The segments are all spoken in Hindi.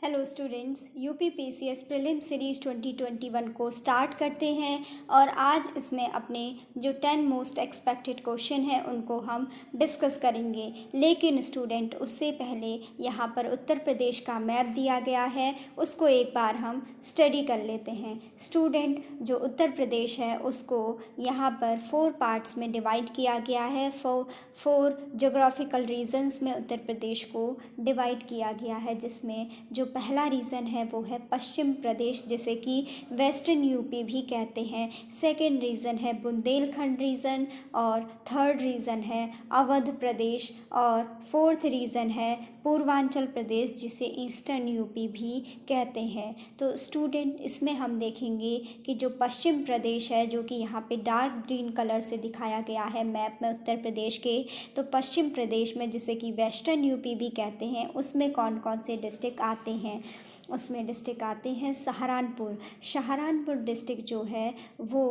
Hello students, UPPCS prelim series 2021 को स्टार्ट करते हैं और आज इसमें अपने जो 10 मोस्ट एक्सपेक्टेड क्वेश्चन हैं उनको हम डिस्कस करेंगे। लेकिन स्टूडेंट, उससे पहले यहाँ पर उत्तर प्रदेश का मैप दिया गया है, उसको एक बार हम स्टडी कर लेते हैं। स्टूडेंट, जो उत्तर प्रदेश है उसको यहाँ पर 4 पार्ट्स में डिवाइड किया गया है। फोर जोग्राफिकल रीजन्स में उत्तर प्रदेश को डिवाइड किया गया है, जिसमें जो पहला रीजन है वो है पश्चिम प्रदेश, जिसे कि वेस्टर्न यूपी भी कहते हैं। सेकंड रीजन है बुंदेलखंड रीजन और थर्ड रीजन है अवध प्रदेश और फोर्थ रीजन है पूर्वांचल प्रदेश, जिसे ईस्टर्न यूपी भी कहते हैं। तो स्टूडेंट, इसमें हम देखेंगे कि जो पश्चिम प्रदेश है, जो कि यहाँ पे डार्क ग्रीन कलर से दिखाया गया है मैप में उत्तर प्रदेश के, तो पश्चिम प्रदेश में, जिसे कि वेस्टर्न यूपी भी कहते हैं, उसमें कौन कौन से डिस्ट्रिक्ट आते हैं। उसमें डिस्ट्रिक्ट आते हैं सहारनपुर डिस्ट्रिक्ट जो है वो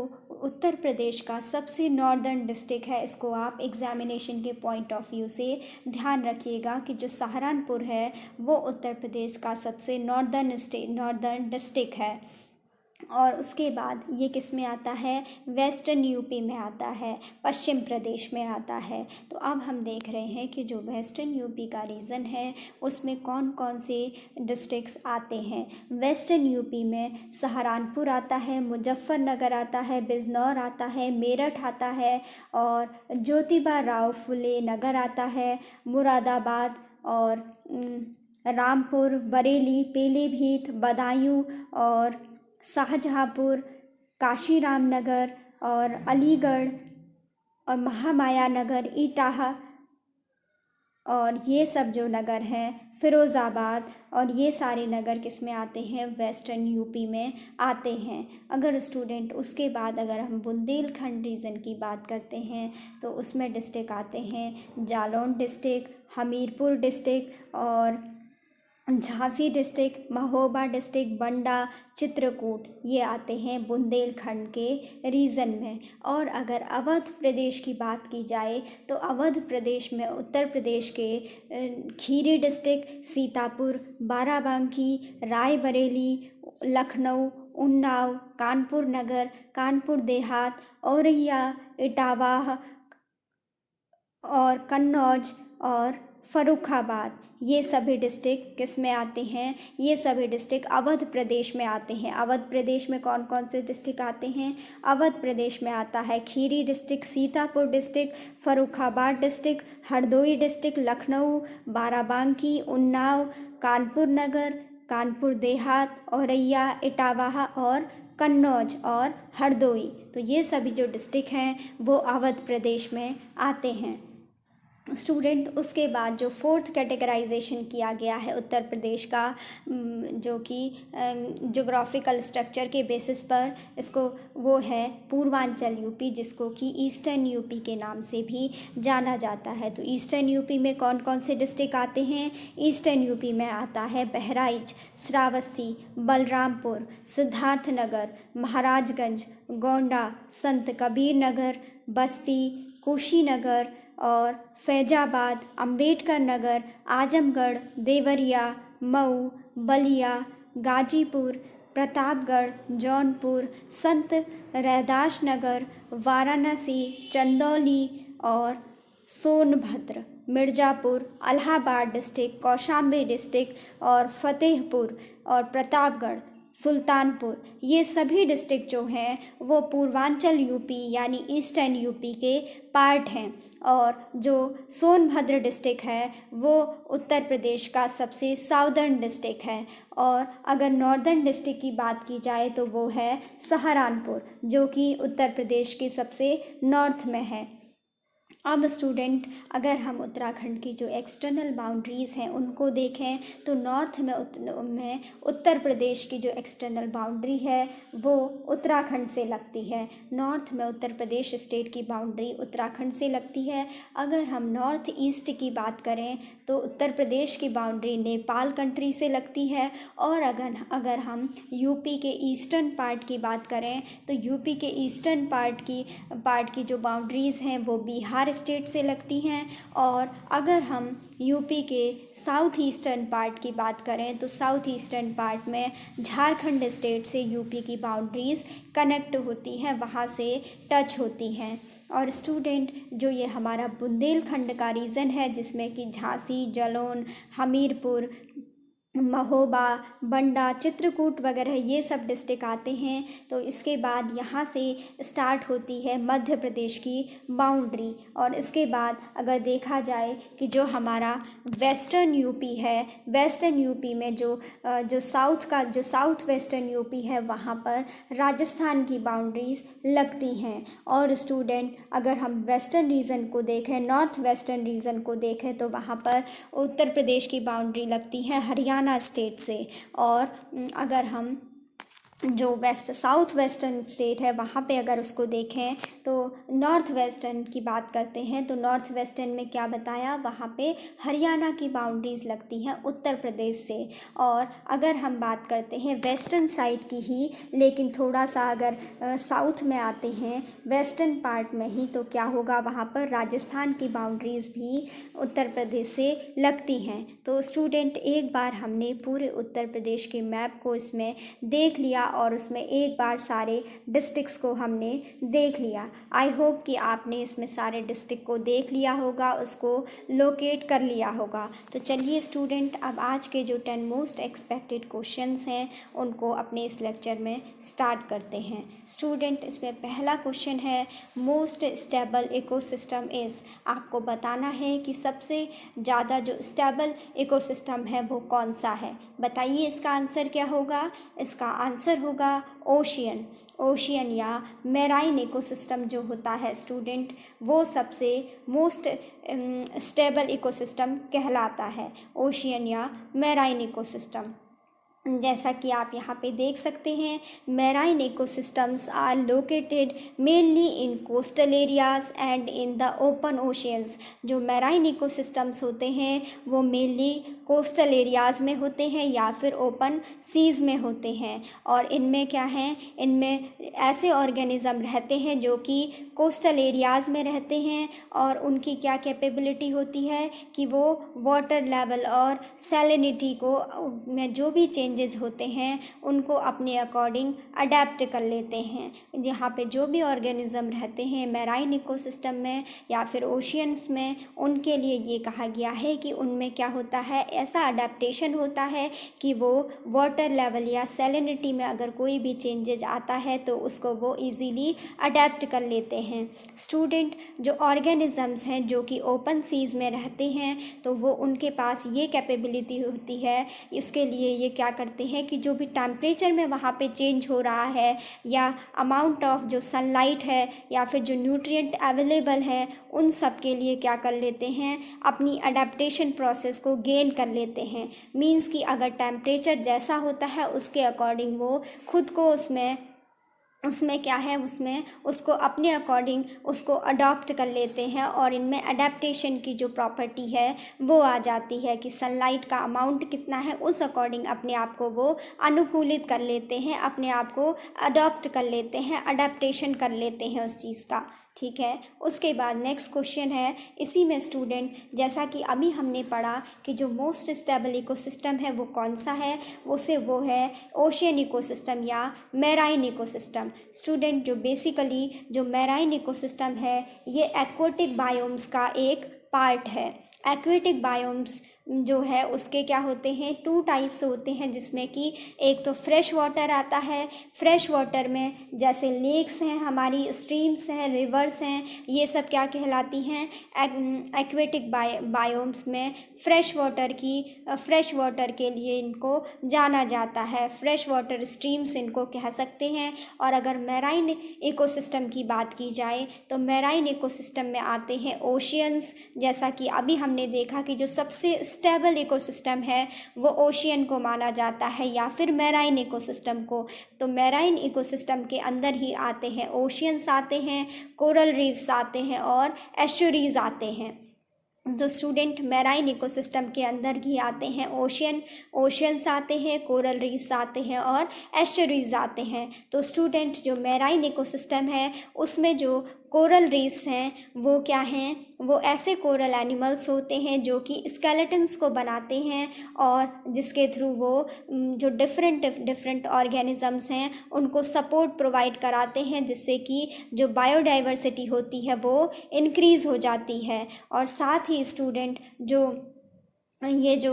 उत्तर प्रदेश का सबसे नॉर्दर्न डिस्ट्रिक्ट है। इसको आप एग्जामिनेशन के पॉइंट ऑफ व्यू से ध्यान रखिएगा कि जो सहारनपुर है वो उत्तर प्रदेश का सबसे नॉर्दर्न डिस्ट्रिक्ट है। और उसके बाद ये किस में आता है? वेस्टर्न यूपी में आता है, पश्चिम प्रदेश में आता है। तो अब हम देख रहे हैं कि जो वेस्टर्न यूपी का रीजन है उसमें कौन कौन से डिस्ट्रिक्ट्स आते हैं। वेस्टर्न यूपी में सहारनपुर आता है, मुजफ्फरनगर आता है, बिजनौर आता है, मेरठ आता है और ज्योतिबा राव फुले नगर आता है, मुरादाबाद और रामपुर, बरेली, पीलीभीत, बदायूं और शाहजहाँपुर, काशीराम नगर और अलीगढ़ और महामाया नगर, इटाहा और ये सब जो नगर हैं, फिरोज़ाबाद, और ये सारे नगर किस में आते हैं? वेस्टर्न यूपी में आते हैं। अगर स्टूडेंट उसके बाद अगर हम बुंदेलखंड रीजन की बात करते हैं तो उसमें डिस्ट्रिक्ट आते हैं जालौन डिस्ट्रिक्ट, हमीरपुर डिस्ट्रिक्ट और झांसी डिस्ट्रिक्ट, महोबा डिस्ट्रिक्ट, बंडा, चित्रकूट, ये आते हैं बुंदेलखंड के रीजन में। और अगर अवध प्रदेश की बात की जाए तो अवध प्रदेश में उत्तर प्रदेश के खीरी डिस्ट्रिक्ट, सीतापुर, बाराबंकी, रायबरेली, लखनऊ, उन्नाव, कानपुर नगर, कानपुर देहात, औरैया, इटावा और कन्नौज और फर्रुखाबाद, ये सभी डिस्ट्रिक्ट किस में आते हैं? ये सभी डिस्ट्रिक्ट अवध प्रदेश में आते हैं। अवध प्रदेश में कौन कौन से डिस्ट्रिक्ट आते हैं? अवध प्रदेश में आता है Kheri district, Sitapur district, Farrukhabad district, Hardoi district, Lucknow, Barabanki, Unnao, Kanpur Nagar, Kanpur Dehat, Auraiya, Etawah और कन्नौज और हरदोई। तो ये सभी जो डिस्ट्रिक्ट हैं वो अवध प्रदेश में आते हैं। स्टूडेंट, उसके बाद जो फोर्थ कैटेगराइजेशन किया गया है उत्तर प्रदेश का, जो कि जोग्राफिकल स्ट्रक्चर के बेसिस पर, इसको वो है पूर्वांचल यूपी, जिसको कि ईस्टर्न यूपी के नाम से भी जाना जाता है। तो ईस्टर्न यूपी में कौन कौन से डिस्ट्रिक्ट आते हैं? ईस्टर्न यूपी में आता है बहराइच, श्रावस्ती, बलरामपुर, सिद्धार्थनगर, महाराजगंज, गोंडा, संत कबीर नगर, बस्ती, कुशीनगर और फैजाबाद, अंबेडकर नगर, आजमगढ़, देवरिया, मऊ, बलिया, गाजीपुर, प्रतापगढ़, जौनपुर, संत रैदास नगर, वाराणसी, चंदौली और सोनभद्र, मिर्ज़ापुर, इलाहाबाद डिस्ट्रिक्ट, कौशाम्बी डिस्ट्रिक्ट और फतेहपुर और प्रतापगढ़, सुल्तानपुर, ये सभी डिस्ट्रिक्ट जो हैं वो पूर्वांचल यूपी यानी ईस्टर्न यूपी के पार्ट हैं। और जो सोनभद्र डिस्ट्रिक्ट है वो उत्तर प्रदेश का सबसे साउदर्न डिस्ट्रिक्ट है। और अगर नॉर्दर्न डिस्ट्रिक्ट की बात की जाए तो वो है सहारनपुर, जो कि उत्तर प्रदेश के सबसे नॉर्थ में है। अब स्टूडेंट, अगर हम उत्तराखंड की जो एक्सटर्नल बाउंड्रीज़ हैं उनको देखें तो नॉर्थ में उत्तर प्रदेश की जो एक्सटर्नल बाउंड्री है वो उत्तराखंड से लगती है। नॉर्थ में उत्तर प्रदेश स्टेट की बाउंड्री उत्तराखंड से लगती है। अगर हम नॉर्थ ईस्ट की बात करें तो उत्तर प्रदेश की बाउंड्री नेपाल कंट्री से लगती है। और अगर हम यूपी के ईस्टर्न पार्ट की बात करें तो यूपी के ईस्टर्न पार्ट की जो बाउंड्रीज़ हैं वो बिहार स्टेट से लगती हैं। और अगर हम यूपी के साउथ ईस्टर्न पार्ट की बात करें तो साउथ ईस्टर्न पार्ट में झारखंड स्टेट से यूपी की बाउंड्रीज़ कनेक्ट होती हैं, वहाँ से टच होती हैं। और स्टूडेंट, जो ये हमारा बुंदेलखंड का रीजन है जिसमें कि झांसी, जालौन, हमीरपुर, महोबा, बंडा, चित्रकूट वगैरह ये सब डिस्ट्रिक्ट आते हैं, तो इसके बाद यहाँ से स्टार्ट होती है मध्य प्रदेश की बाउंड्री। और इसके बाद अगर देखा जाए कि जो हमारा वेस्टर्न यूपी है, वेस्टर्न यूपी में जो साउथ वेस्टर्न यूपी है वहाँ पर राजस्थान की बाउंड्रीज़ लगती हैं। और स्टूडेंट, अगर हम वेस्टर्न रीजन को देखें, नॉर्थ वेस्टर्न रीजन को देखें, तो वहाँ पर उत्तर प्रदेश की बाउंड्री लगती है हरियाणा स्टेट से। और अगर हम जो साउथ वेस्टर्न स्टेट है वहाँ पे अगर उसको देखें तो नॉर्थ वेस्टर्न की बात करते हैं, तो नॉर्थ वेस्टर्न में क्या बताया, वहाँ पे हरियाणा की बाउंड्रीज़ लगती हैं उत्तर प्रदेश से। और अगर हम बात करते हैं वेस्टर्न साइड की ही, लेकिन थोड़ा सा अगर साउथ में आते हैं वेस्टर्न पार्ट में ही, तो क्या होगा, वहाँ पर राजस्थान की बाउंड्रीज़ भी उत्तर प्रदेश से लगती हैं। तो स्टूडेंट, एक बार हमने पूरे उत्तर प्रदेश के मैप को इसमें देख लिया और उसमें एक बार सारे डिस्ट्रिक्ट्स को हमने देख लिया। आई होप कि आपने इसमें सारे डिस्ट्रिक्ट को देख लिया होगा, उसको लोकेट कर लिया होगा। तो चलिए स्टूडेंट, अब आज के जो 10 मोस्ट एक्सपेक्टेड क्वेश्चंस हैं उनको अपने इस लेक्चर में स्टार्ट करते हैं। स्टूडेंट, इसमें पहला क्वेश्चन है, मोस्ट स्टेबल इकोसिस्टम इज़। आपको बताना है कि सबसे ज़्यादा जो स्टेबल इकोसिस्टम है वो कौन सा है। बताइए इसका आंसर क्या होगा। इसका आंसर होगा ओशियन या मेराइन इकोसिस्टम जो होता है स्टूडेंट, वो सबसे मोस्ट स्टेबल इकोसिस्टम कहलाता है, ओशियन या मेराइन इकोसिस्टम। जैसा कि आप यहाँ पे देख सकते हैं, marine ecosystems are located mainly in coastal areas and in the open oceans. जो मेराइन इकोसिस्टम्स होते हैं वो मेनली कोस्टल एरियाज़ में होते हैं या फिर ओपन सीज़ में होते हैं। और इनमें क्या है, इनमें ऐसे ऑर्गेनिज़म रहते हैं जो कि कोस्टल एरियाज़ में रहते हैं और उनकी क्या कैपेबिलिटी होती है कि वो वाटर लेवल और सैलिनिटी को में जो भी चेंजेस होते हैं उनको अपने अकॉर्डिंग अडेप्ट कर लेते हैं। जहाँ पे जो भी ऑर्गेनिज़म रहते हैं मेराइन इकोसिस्टम में या फिर ओशियंस में, उनके लिए ये कहा गया है कि उनमें क्या होता है, ऐसा अडेप्टेशन होता है कि वो वाटर लेवल या सैलिनिटी में अगर कोई भी चेंजेस आता है तो उसको वो इजीली अडेप्ट कर लेते हैं। स्टूडेंट, जो ऑर्गेनिज़म्स हैं जो कि ओपन सीज में रहते हैं तो वो उनके पास ये कैपेबिलिटी होती है, इसके लिए ये क्या करते हैं कि जो भी टेम्परेचर में वहाँ पे चेंज हो रहा है या अमाउंट ऑफ जो सनलाइट है या फिर जो न्यूट्रिएंट अवेलेबल है, उन सब के लिए क्या कर लेते हैं, अपनी अडेप्टेशन प्रोसेस को गेन कर लेते हैं। मीन्स कि अगर टेम्परेचर जैसा होता है उसके अकॉर्डिंग वो खुद को उसमें क्या है, उसमें उसको अपने अकॉर्डिंग उसको अडॉप्ट कर लेते हैं। और इनमें अडेप्टेशन की जो प्रॉपर्टी है वो आ जाती है कि सनलाइट का अमाउंट कितना है, उस अकॉर्डिंग अपने आप को वो अनुकूलित कर लेते हैं, अपने आप को अडॉप्ट कर लेते हैं, अडेप्टेशन कर लेते हैं उस चीज़ का। ठीक है, उसके बाद नेक्स्ट क्वेश्चन है इसी में स्टूडेंट, जैसा कि अभी हमने पढ़ा कि जो मोस्ट स्टेबल इकोसिस्टम है वो कौन सा है, वो है ओशियन इकोसिस्टम या मेराइन इकोसिस्टम। स्टूडेंट, जो बेसिकली जो मेराइन इकोसिस्टम है ये एक्वेटिक बायोम्स का एक पार्ट है। एक्वेटिक बायोम्स जो है उसके क्या होते हैं, 2 टाइप्स होते हैं, जिसमें कि एक तो फ्रेश वाटर आता है। फ्रेश वाटर में जैसे लेक्स हैं, हमारी स्ट्रीम्स हैं, रिवर्स हैं, ये सब क्या कहलाती हैं, एक्वेटिक बायोम्स में फ्रेश वाटर के लिए इनको जाना जाता है, फ्रेश वाटर स्ट्रीम्स इनको कह सकते हैं। और अगर मेराइन इकोसिस्टम की बात की जाए तो मेराइन इकोसिस्टम में आते हैं ओशियंस। जैसा कि अभी हमने देखा कि जो सबसे स्टेबल इकोसिस्टम है वो ओशियन को माना जाता है या फिर मेराइन इकोसिस्टम को। तो मेराइन इकोसिस्टम के अंदर ही आते हैं ओशियंस आते हैं, कोरल रीफ्स आते हैं और एस्चुरीज आते हैं। तो स्टूडेंट, मेराइन इकोसिस्टम के अंदर ही आते हैं ओशियंस आते हैं, कोरल रीफ्स आते हैं और एस्चुरीज आते हैं। तो स्टूडेंट, जो मेराइन इकोसिस्टम है उसमें जो कोरल रीफ्स हैं वो क्या हैं, वो ऐसे कोरल एनिमल्स होते हैं जो कि स्केलेटन्स को बनाते हैं और जिसके थ्रू वो जो डिफरेंट ऑर्गेनिजम्स हैं उनको सपोर्ट प्रोवाइड कराते हैं, जिससे कि जो बायोडाइवर्सिटी होती है वो इंक्रीज़ हो जाती है। और साथ ही स्टूडेंट ये जो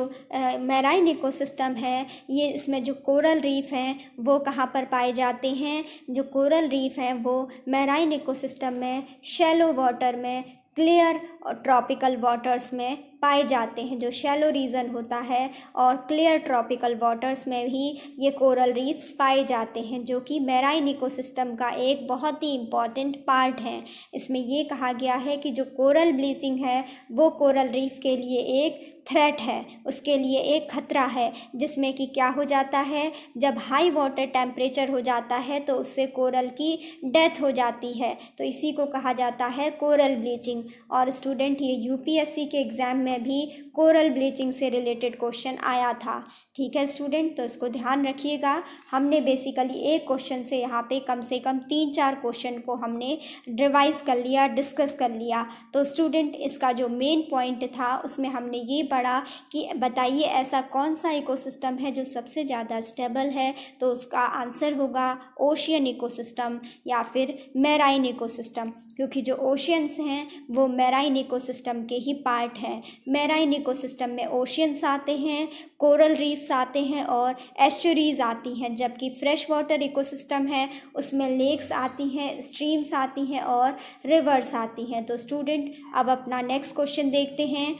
मैराइन इकोसिस्टम है, ये इसमें जो कोरल रीफ हैं वो कहाँ पर पाए जाते हैं, जो कोरल रीफ हैं वो मैराइन इकोसिस्टम में शैलो वाटर में, क्लियर और ट्रॉपिकल वाटर्स में पाए जाते हैं। जो शैलो रीजन होता है और क्लियर ट्रॉपिकल वाटर्स में भी ये कोरल रीफ्स पाए जाते हैं, जो कि मैराइन इकोसिस्टम का एक बहुत ही इम्पॉर्टेंट पार्ट है। इसमें ये कहा गया है कि जो कोरल ब्लीचिंग है वो कोरल रीफ के लिए एक थ्रेट है, उसके लिए एक खतरा है, जिसमें कि क्या हो जाता है, जब हाई वाटर टेम्परेचर हो जाता है तो उससे कोरल की डेथ हो जाती है। तो इसी को कहा जाता है कोरल ब्लीचिंग। और स्टूडेंट ये यूपीएससी के एग्ज़ाम में भी कोरल ब्लीचिंग से रिलेटेड क्वेश्चन आया था। ठीक है स्टूडेंट, तो इसको ध्यान रखिएगा। हमने बेसिकली एक क्वेश्चन से यहाँ पे कम से कम 3-4 क्वेश्चन को हमने रिवाइज कर लिया, डिस्कस कर लिया। तो स्टूडेंट इसका जो मेन पॉइंट था उसमें हमने ये पढ़ा कि बताइए ऐसा कौन सा इकोसिस्टम है जो सबसे ज़्यादा स्टेबल है। तो उसका आंसर होगा ओशियन इकोसिस्टम या फिर मैराइन इकोसिस्टम, क्योंकि जो ओशियंस हैं वो मैराइन इकोसिस्टम के ही पार्ट हैं। मैराइन इकोसिस्टम में ओशियंस आते हैं, कोरल रीफ्स आते हैं और एस्चुरीज आती हैं, जबकि फ्रेश वाटर इकोसिस्टम है उसमें लेक्स आती हैं, स्ट्रीम्स आती हैं और रिवर्स आती हैं। तो स्टूडेंट अब अपना नेक्स्ट क्वेश्चन देखते हैं।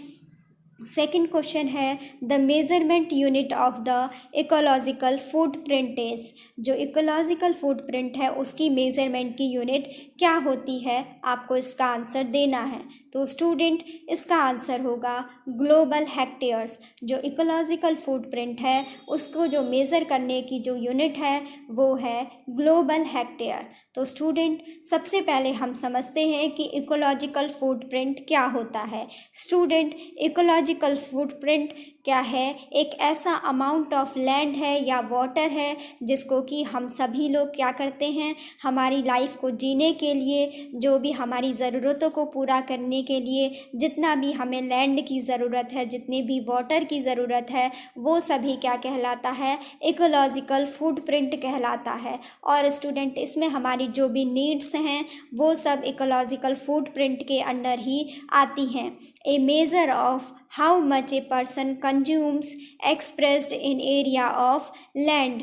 सेकंड क्वेश्चन है the measurement unit of the ecological footprint is. जो इकोलॉजिकल फुटप्रिंट है उसकी मेजरमेंट की यूनिट क्या होती है, आपको इसका आंसर देना है। तो स्टूडेंट इसका आंसर होगा ग्लोबल हेक्टेयर्स। जो इकोलॉजिकल फुटप्रिंट है उसको जो मेज़र करने की जो यूनिट है वो है ग्लोबल हेक्टेयर। तो स्टूडेंट सबसे पहले हम समझते हैं कि इकोलॉजिकल फुटप्रिंट क्या होता है। स्टूडेंट इकोलॉजिकल फुटप्रिंट क्या है, एक ऐसा अमाउंट ऑफ लैंड है या वाटर है जिसको कि हम सभी लोग क्या करते हैं, हमारी लाइफ को जीने के लिए, जो भी हमारी ज़रूरतों को पूरा करने के लिए जितना भी हमें लैंड की ज़रूरत है, जितनी भी वाटर की ज़रूरत है, वो सभी क्या कहलाता है, इकोलॉजिकल फुटप्रिंट कहलाता है। और स्टूडेंट इसमें हमारी जो भी नीड्स हैं वो सब इकोलॉजिकल फुटप्रिंट के अंडर ही आती हैं। A measure of how much a person consumes expressed in area of land.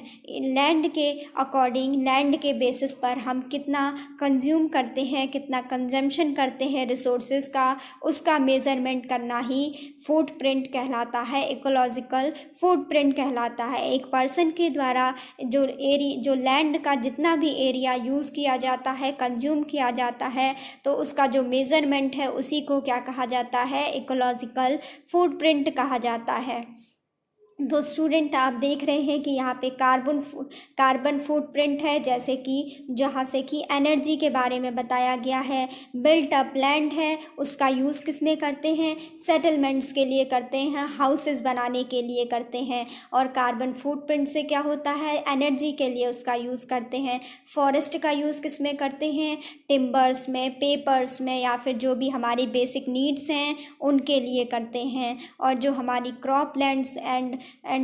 Land के अकॉर्डिंग, लैंड के बेसिस पर हम कितना कंज्यूम करते हैं, कितना कंजम्पशन करते हैं रिसोर्सेज का, उसका मेज़रमेंट करना ही फुटप्रिंट कहलाता है, इकोलॉजिकल फुटप्रिंट कहलाता है। एक पर्सन के द्वारा जो लैंड का जितना भी एरिया यूज़ किया जाता है, कंज्यूम किया जाता है, तो उसका जो मेज़रमेंट है उसी को क्या कहा जाता है, इकोलॉजिकल फुटप्रिंट कहा जाता है। तो स्टूडेंट आप देख रहे हैं कि यहाँ पे कार्बन फुटप्रिंट है, जैसे कि जहाँ से कि एनर्जी के बारे में बताया गया है। बिल्ट अप लैंड है, उसका यूज़ किस में करते हैं, सेटलमेंट्स के लिए करते हैं, हाउसेस बनाने के लिए करते हैं। और कार्बन फुटप्रिंट से क्या होता है, एनर्जी के लिए उसका यूज़ करते हैं। फॉरेस्ट का यूज़ किस में करते हैं, टिम्बर्स में, पेपर्स में, या फिर जो भी हमारी बेसिक नीड्स हैं उनके लिए करते हैं। और जो हमारी क्रॉप लैंड्स एंड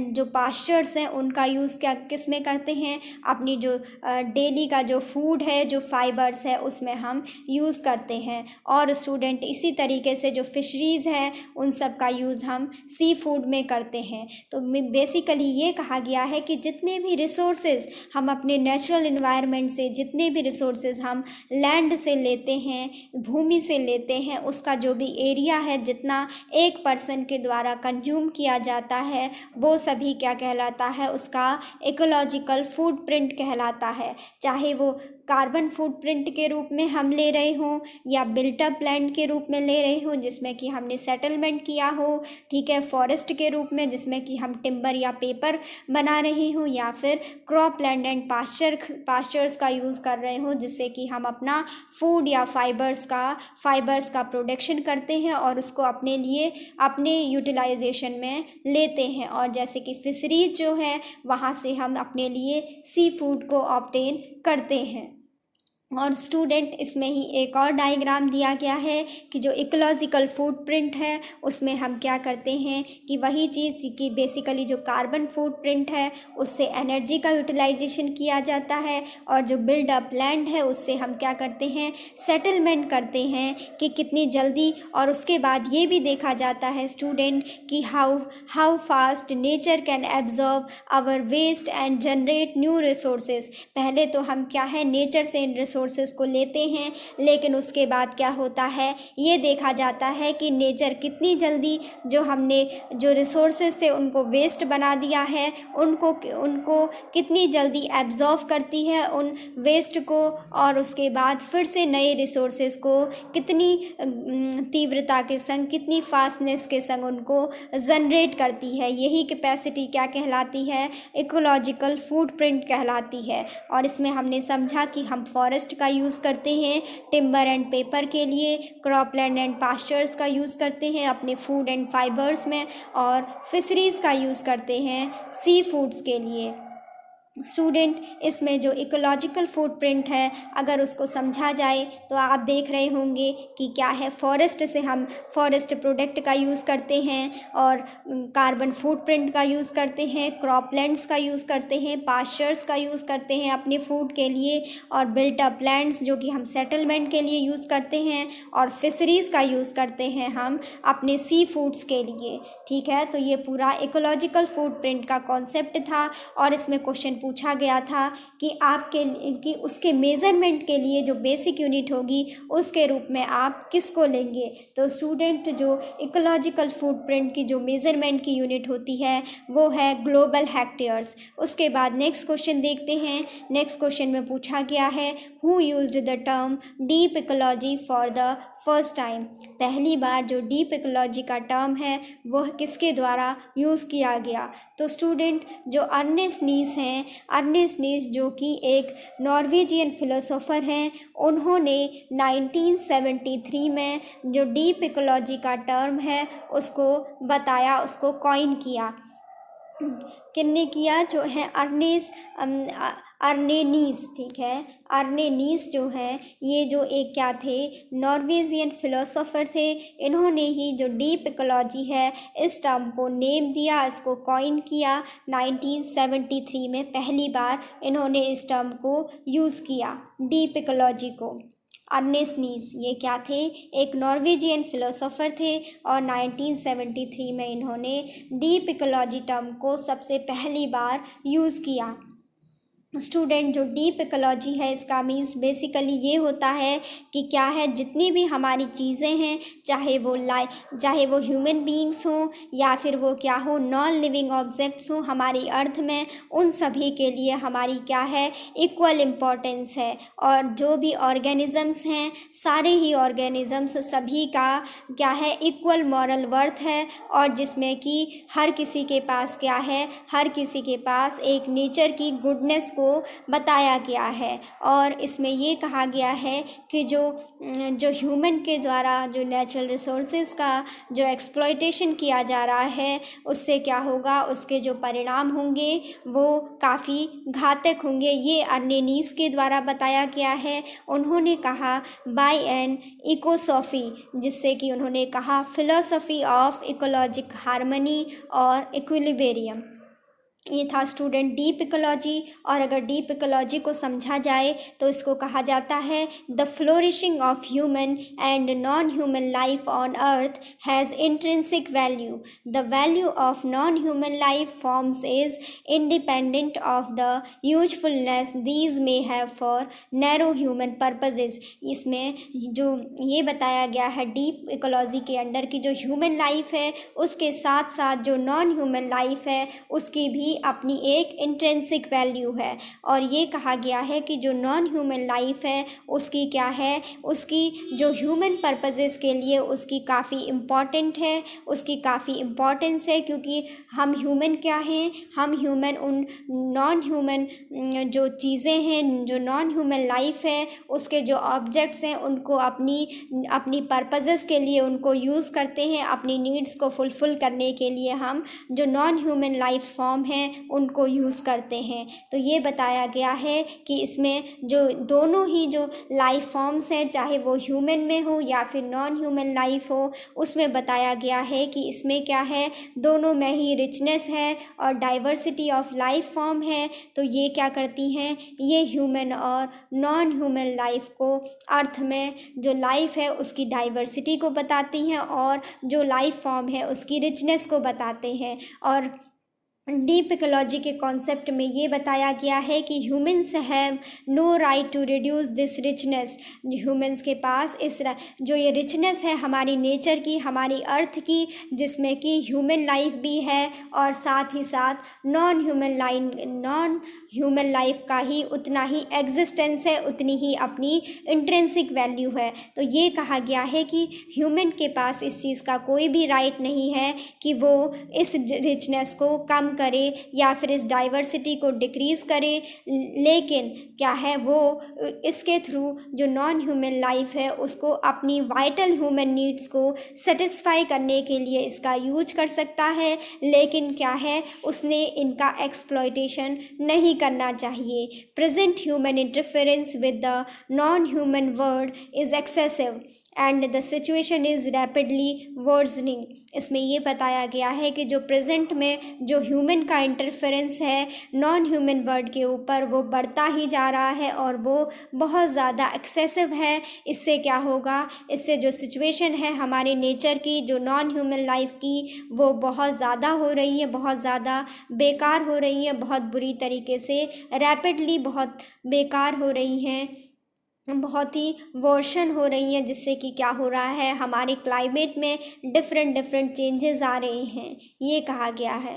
जो पास्चर्स हैं उनका यूज़ क्या किस में करते हैं, अपनी जो डेली का जो फूड है, जो फाइबर्स है, उसमें हम यूज़ करते हैं। और स्टूडेंट इसी तरीके से जो फिशरीज़ है उन सब का यूज़ हम सी फूड में करते हैं। तो बेसिकली ये कहा गया है कि जितने भी रिसोर्सेज हम अपने नेचुरल इन्वायरमेंट से, जितने भी रिसोर्सेज हम लैंड से लेते हैं, भूमि से लेते हैं, उसका जो भी एरिया है, जितना एक पर्सन के द्वारा कंज्यूम किया जाता है, वो सभी क्या कहलाता है, उसका इकोलॉजिकल फुटप्रिंट कहलाता है। चाहे वो कार्बन फुटप्रिंट के रूप में हम ले रहे हों या बिल्टअप लैंड के रूप में ले रहे हों जिसमें कि हमने सेटलमेंट किया हो, ठीक है, फॉरेस्ट के रूप में जिसमें कि हम टिम्बर या पेपर बना रहे हों, या फिर क्रॉप लैंड एंड पास्चर्स का यूज़ कर रहे हों जिससे कि हम अपना फूड या फाइबर्स का प्रोडक्शन करते हैं और उसको अपने लिए, अपने यूटिलाइजेशन में लेते हैं। और जैसे कि फिशरीज जो है वहाँ से हम अपने लिए सी फूड को ऑब्टेन करते हैं। और स्टूडेंट इसमें ही एक और डायग्राम दिया गया है कि जो इकोलॉजिकल फुटप्रिंट है उसमें हम क्या करते हैं कि वही चीज़ कि बेसिकली जो कार्बन फुटप्रिंट है उससे एनर्जी का यूटिलाइजेशन किया जाता है, और जो बिल्ड अप लैंड है उससे हम क्या करते हैं, सेटलमेंट करते हैं कि कितनी जल्दी। और उसके बाद ये भी देखा जाता है स्टूडेंट कि how fast nature can absorb our waste and generate new resources. पहले तो हम क्या है, नेचर से इन रिसोर्सेज को लेते हैं, लेकिन उसके बाद क्या होता है, ये देखा जाता है कि नेचर कितनी जल्दी जो हमने जो रिसोर्सेज थे उनको वेस्ट बना दिया है, उनको कितनी जल्दी एब्जॉर्व करती है उन वेस्ट को, और उसके बाद फिर से नए रिसोर्सेज को कितनी तीव्रता के संग, कितनी फास्टनेस के संग उनको जनरेट करती है। यही कैपेसिटी क्या कहलाती है, इकोलॉजिकल फुटप्रिंट कहलाती है। और इसमें हमने समझा कि हम फॉरेस्ट का यूज़ करते हैं टिम्बर एंड पेपर के लिए, क्रॉपलैंड एंड पास्चर्स का यूज़ करते हैं अपने फूड एंड फाइबर्स में, और फिशरीज़ का यूज़ करते हैं सी फूड्स के लिए। स्टूडेंट इसमें जो इकोलॉजिकल फुटप्रिंट है अगर उसको समझा जाए तो आप देख रहे होंगे कि क्या है, फॉरेस्ट से हम फॉरेस्ट प्रोडक्ट का यूज़ करते हैं, और कार्बन फुटप्रिंट का यूज़ करते हैं, क्रॉपलैंड्स का यूज़ करते हैं, पास्चर्स का यूज़ करते हैं अपने फूड के लिए, और बिल्ट अप लैंड्स जो कि हम सेटलमेंट के लिए यूज़ करते हैं, और फिशरीज़ का यूज़ करते हैं हम अपने सी फूड्स के लिए। ठीक है, तो ये पूरा इकोलॉजिकल फुटप्रिंट का कॉन्सेप्ट था, और इसमें क्वेश्चन पूछा गया था कि उसके मेज़रमेंट के लिए जो बेसिक यूनिट होगी उसके रूप में आप किसको लेंगे। तो स्टूडेंट जो इकोलॉजिकल फुटप्रिंट की जो मेज़रमेंट की यूनिट होती है वो है ग्लोबल हेक्टेयर्स। उसके बाद नेक्स्ट क्वेश्चन देखते हैं। नेक्स्ट क्वेश्चन में पूछा गया है who used the term deep ecology for the first time. पहली बार जो डीप इकोलॉजी का टर्म है वह किसके द्वारा यूज़ किया गया। तो स्टूडेंट जो अर्नेस्ट नीस हैं, अर्नेस्ट नीस जो कि एक नॉर्वेजियन फिलोसोफर हैं, उन्होंने 1973 में जो डीप इकोलॉजी का टर्म है उसको बताया, उसको कॉइन किया। किसने किया, जो है अर्नेनीस। ठीक है, अर्नेनीस जो है ये जो एक क्या थे, नॉर्वेजियन फिलोसोफर थे। इन्होंने ही जो डीप इकोलॉजी है इस टर्म को नेम दिया, इसको कॉइन किया 1973 में पहली बार इन्होंने इस टर्म को यूज़ किया, डीप इकोलॉजी को। अर्नेस्ट नीस ये क्या थे, एक नॉर्वेजियन फिलोसोफर थे, और 1973 में इन्होंने डीप इकोलॉजी टर्म को सबसे पहली बार यूज़ किया। स्टूडेंट जो डीप इकोलॉजी है इसका मीन्स बेसिकली ये होता है कि क्या है, जितनी भी हमारी चीज़ें हैं, चाहे वो ह्यूमन बीइंग्स हों या फिर वो क्या हो, नॉन लिविंग ऑब्जेक्ट्स हों हमारी अर्थ में, उन सभी के लिए हमारी क्या है, इक्वल इम्पोर्टेंस है। और जो भी ऑर्गेनिज़म्स हैं, सारे ही ऑर्गेनिज़म्स सभी का क्या है, इक्वल मॉरल वर्थ है, और जिसमें कि हर किसी के पास क्या है, हर किसी के पास एक नेचर की गुडनेस को बताया गया है। और इसमें ये कहा गया है कि जो ह्यूमन के द्वारा जो नेचुरल रिसोर्सेज का जो एक्सप्लॉयटेशन किया जा रहा है उससे क्या होगा, उसके जो परिणाम होंगे वो काफ़ी घातक होंगे। ये अर्नेनीस के द्वारा बताया गया है। उन्होंने कहा बाय एन इकोसॉफी, जिससे कि उन्होंने कहा फिलॉसफी ऑफ इकोलॉजिक हार्मनी और इक्विलिब्रियम। ये था स्टूडेंट डीप इकोलॉजी। और अगर डीप इकोलॉजी को समझा जाए तो इसको कहा जाता है the flourishing of human and non human life on earth has intrinsic value. The value of non human life forms is independent of the usefulness these may have for narrow human purposes. इसमें जो ये बताया गया है डीप इकोलॉजी के अंडर की जो ह्यूमन लाइफ है उसके साथ साथ जो नॉन ह्यूमन लाइफ है उसकी भी अपनी एक इंट्रिंसिक वैल्यू है। और ये कहा गया है कि जो नॉन ह्यूमन लाइफ है उसकी क्या है, उसकी जो ह्यूमन पर्पजेज़ के लिए उसकी काफ़ी इम्पॉर्टेंट है, उसकी काफ़ी इम्पॉर्टेंस है, क्योंकि हम ह्यूमन क्या हैं, हम ह्यूमन उन नॉन ह्यूमन जो चीज़ें हैं, जो नॉन ह्यूमन लाइफ है उसके जो ऑब्जेक्ट्स हैं उनको अपनी पर्पजेज़ के लिए उनको यूज़ करते हैं, अपनी नीड्स को फुलफ़िल करने के लिए हम जो नॉन ह्यूमन लाइफ फॉर्म है हैं उनको यूज़ करते हैं। तो ये बताया गया है कि इसमें जो दोनों ही जो लाइफ फॉर्म्स हैं, चाहे वो ह्यूमन में हो या फिर नॉन ह्यूमन लाइफ हो, उसमें बताया गया है कि इसमें क्या है, दोनों में ही रिचनेस है और डाइवर्सिटी ऑफ लाइफ फॉर्म है। तो ये क्या करती हैं, ये ह्यूमन और नॉन ह्यूमन लाइफ को अर्थ में जो लाइफ है उसकी डाइवर्सिटी को बताती हैं और जो लाइफ फॉर्म है उसकी रिचनेस को बताते हैं। और डीप इकोलॉजी के कॉन्सेप्ट में ये बताया गया है कि humans have no right to reduce this richness. Humans के पास जो ये रिचनेस है हमारी नेचर की, हमारी अर्थ की, जिसमें कि ह्यूमन लाइफ भी है और साथ ही साथ नॉन ह्यूमन लाइफ का ही उतना ही एग्जिस्टेंस है, उतनी ही अपनी इंट्रिंसिक वैल्यू है। तो ये कहा गया है कि ह्यूमन के पास इस चीज़ का कोई भी राइट नहीं है कि वो इस रिचनेस को कम करे या फिर इस डाइवर्सिटी को डिक्रीज़ करे, लेकिन क्या है वो इसके थ्रू जो नॉन ह्यूमन लाइफ है उसको अपनी वाइटल ह्यूमन नीड्स को सेटिस्फाई करने के लिए इसका यूज कर सकता है। लेकिन क्या है, उसने इनका एक्सप्लॉयटेशन नहीं करना चाहिए। Present human interference with the non human world is excessive and the situation is rapidly versioning. इसमें ये बताया गया है कि जो प्रेजेंट में जो ह्यूमन का इंटरफेरेंस है नॉन ह्यूमन वर्ल्ड के ऊपर, वो बढ़ता ही जा रहा है और वो बहुत ज़्यादा एक्सेसिव है। इससे क्या होगा, इससे जो सिचुएशन है हमारे नेचर की, जो नॉन ह्यूमन लाइफ की, वो बहुत ज़्यादा हो रही है, बहुत ज़्यादा बेकार हो रही है, बहुत बुरी तरीके से रैपिडली बहुत बेकार हो रही हैं, बहुत ही वर्शन हो रही हैं, जिससे कि क्या हो रहा है, हमारे क्लाइमेट में डिफरेंट चेंजेस आ रहे हैं, ये कहा गया है।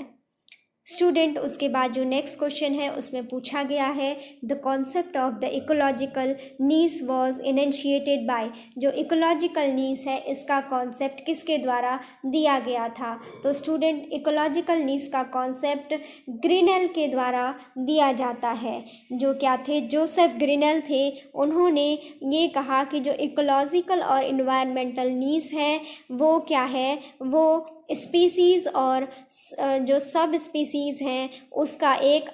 स्टूडेंट, उसके बाद जो नेक्स्ट क्वेश्चन है उसमें पूछा गया है the concept of the ecological niche was initiated by. जो इकोलॉजिकल नीस है इसका कॉन्सेप्ट किसके द्वारा दिया गया था। तो स्टूडेंट, इकोलॉजिकल नीस का कॉन्सेप्ट ग्रिनेल के द्वारा दिया जाता है। जो क्या थे, जोसेफ ग्रिनेल थे। उन्होंने ये कहा कि जो इकोलॉजिकल और इन्वायरमेंटल नीस है वो क्या है, वो स्पीसीज़ और जो सब स्पीसीज़ हैं उसका एक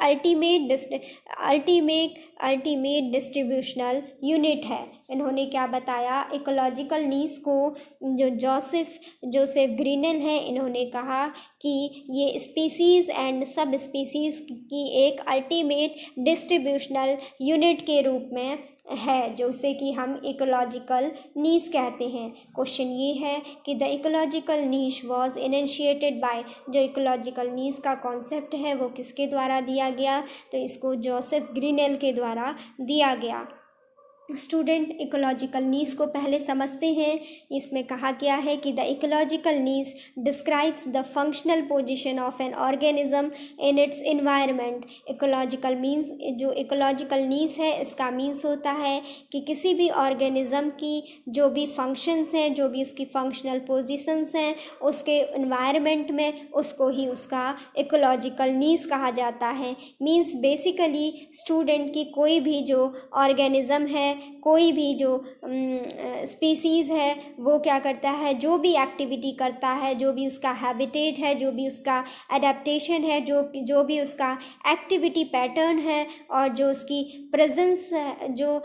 अल्टीमेट डिस्ट्रीब्यूशनल यूनिट है। इन्होंने क्या बताया, इकोलॉजिकल नीस को जो जोसेफ ग्रिनेल हैं, इन्होंने कहा कि ये स्पीसीज़ एंड सब स्पीसीज़ की एक अल्टीमेट डिस्ट्रीब्यूशनल यूनिट के रूप में है, जो उसे कि हम इकोलॉजिकल नीश कहते हैं। क्वेश्चन ये है कि the ecological niche was initiated by. जो इकोलॉजिकल नीश का कॉन्सेप्ट है वो किसके द्वारा दिया गया, तो इसको जोसेफ ग्रिनेल के द्वारा दिया गया। स्टूडेंट, इकोलॉजिकल नीश को पहले समझते हैं। इसमें कहा गया है कि the ecological niche describes the functional position of an organism in its environment. Ecological means, जो इकोलॉजिकल नीश है इसका मीन्स होता है कि किसी भी ऑर्गेनिज्म की जो भी फंक्शंस हैं, जो भी उसकी फंक्शनल पोजीशंस हैं उसके इन्वायरमेंट में, उसको ही उसका इकोलॉजिकल नीश कहा जाता है। मीन्स बेसिकली स्टूडेंट की कोई भी जो ऑर्गेनिज्म है, कोई भी जो स्पीसीज़ है, वो क्या करता है, जो भी एक्टिविटी करता है, जो भी उसका हैबिटेट है, जो भी उसका एडेप्टेशन है, जो भी उसका एक्टिविटी पैटर्न है और जो उसकी प्रेजेंस, जो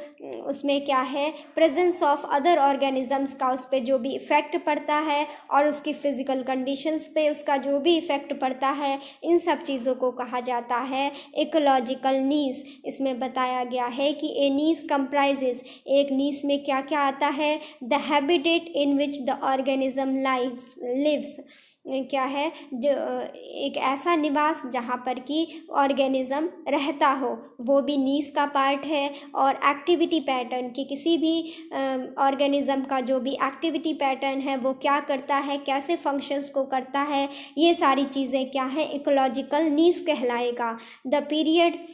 उसमें क्या है, प्रेजेंस ऑफ अदर ऑर्गेनिजम्स का उस पर जो भी इफ़ेक्ट पड़ता है और उसकी फ़िज़िकल कंडीशंस पे उसका जो भी इफ़ेक्ट पड़ता है, इन सब चीज़ों को कहा जाता है इकोलॉजिकल नीश। इसमें बताया गया है कि ए नीश कंप्राइजेस, एक नीश में क्या क्या आता है, the habitat in which the organism lives. क्या है, जो एक ऐसा निवास जहाँ पर कि ऑर्गेनिज्म रहता हो, वो भी नीश का पार्ट है। और एक्टिविटी पैटर्न की, किसी भी ऑर्गेनिज्म का जो भी एक्टिविटी पैटर्न है वो क्या करता है, कैसे फंक्शंस को करता है, ये सारी चीज़ें क्या है, इकोलॉजिकल नीश कहलाएगा। The period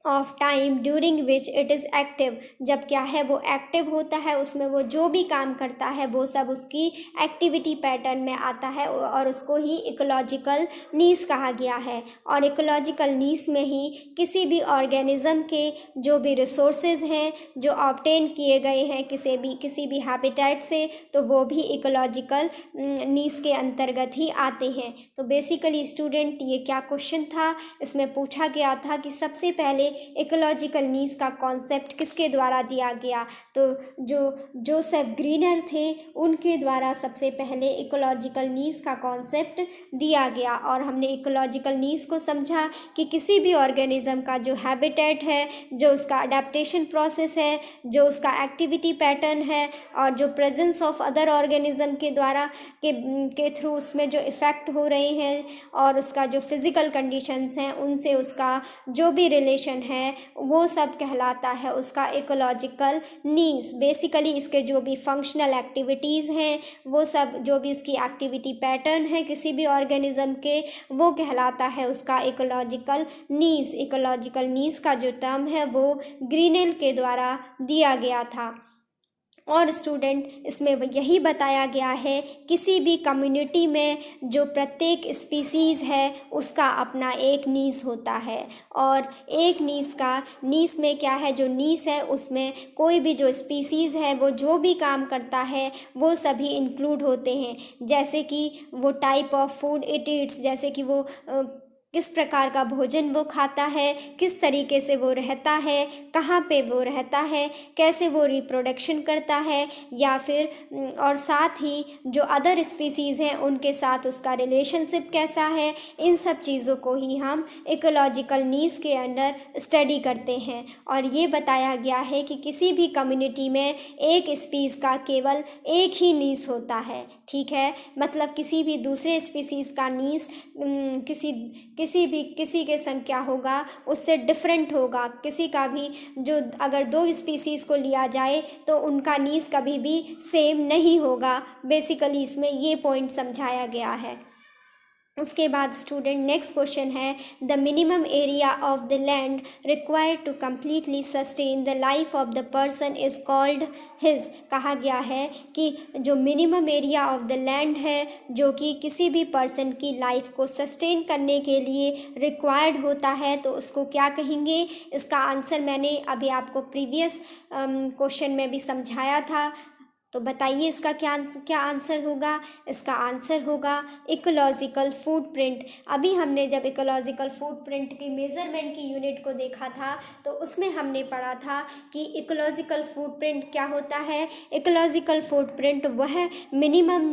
of time during which it is active, जब क्या है वो एक्टिव होता है, उसमें वो जो भी काम करता है वो सब उसकी एक्टिविटी पैटर्न में आता है और उसको ही इकोलॉजिकल नीड्स कहा गया है। और इकोलॉजिकल नीड्स में ही किसी भी ऑर्गेनिज्म के जो भी रिसोर्सेज हैं जो ऑब्टेन किए गए हैं किसी भी हैबिटेट से, तो वो भी इकोलॉजिकल नीड्स के अंतर्गत ही आते हैं। तो बेसिकली स्टूडेंट ये क्या क्वेश्चन था, इसमें पूछा गया था कि सबसे पहले इकोलॉजिकल नीड्स का कॉन्सेप्ट किसके द्वारा दिया गया। तो जो जोसेफ ग्रीनर थे उनके द्वारा सबसे पहले इकोलॉजिकल नीड्स का कॉन्सेप्ट दिया गया। और हमने इकोलॉजिकल नीड्स को समझा कि किसी भी ऑर्गेनिज्म का जो हैबिटेट है, जो उसका अडेप्टेशन प्रोसेस है, जो उसका एक्टिविटी पैटर्न है, और जो प्रेजेंस ऑफ अदर ऑर्गेनिज्म के द्वारा के थ्रू उसमें जो इफ़ेक्ट हो रहे हैं, और उसका जो फिज़िकल कंडीशंस हैं उनसे उसका जो भी रिलेशन है वो सब कहलाता है उसका इकोलॉजिकल नीड्स। बेसिकली इसके जो भी फंक्शनल एक्टिविटीज़ हैं, वो सब जो भी उसकी एक्टिविटी पैटर्न है किसी भी ऑर्गेनिज्म के, वो कहलाता है उसका इकोलॉजिकल नीड्स। इकोलॉजिकल नीड्स का जो टर्म है वो ग्रीनेल के द्वारा दिया गया था। और स्टूडेंट इसमें यही बताया गया है किसी भी कम्युनिटी में जो प्रत्येक स्पीसीज़ है उसका अपना एक नीस होता है, और एक नीस में क्या है, जो नीस है उसमें कोई भी जो स्पीसीज़ है वो जो भी काम करता है वो सभी इंक्लूड होते हैं। जैसे कि वो type of food it eats, जैसे कि वो किस प्रकार का भोजन वो खाता है, किस तरीके से वो रहता है, कहाँ पे वो रहता है, कैसे वो रिप्रोडक्शन करता है, या फिर और साथ ही जो अदर स्पीसीज़ हैं उनके साथ उसका रिलेशनशिप कैसा है, इन सब चीज़ों को ही हम इकोलॉजिकल नीड्स के अंडर स्टडी करते हैं। और ये बताया गया है कि किसी भी कम्युनिटी में एक स्पीस का केवल एक ही नीड्स होता है, ठीक है। मतलब किसी भी दूसरे स्पीसीज़ का नीड्स किसी के संग क्या होगा, उससे डिफरेंट होगा। किसी का भी जो अगर दो स्पीसीज़ को लिया जाए तो उनका नीड्स कभी भी सेम नहीं होगा। बेसिकली इसमें ये पॉइंट समझाया गया है। उसके बाद स्टूडेंट नेक्स्ट क्वेश्चन है, the minimum area of the land required to completely sustain the life of the person is called his. कहा गया है कि जो minimum area of the land है जो कि किसी भी पर्सन की लाइफ को सस्टेन करने के लिए रिक्वायर्ड होता है, तो उसको क्या कहेंगे। इसका आंसर मैंने अभी आपको प्रीवियस क्वेश्चन में भी समझाया था। तो बताइए इसका क्या आंसर होगा। इसका आंसर होगा इकोलॉजिकल फुटप्रिंट। अभी हमने जब इकोलॉजिकल फुटप्रिंट की मेज़रमेंट की यूनिट को देखा था तो उसमें हमने पढ़ा था कि इकोलॉजिकल फुटप्रिंट क्या होता है। इकोलॉजिकल फुटप्रिंट वह मिनिमम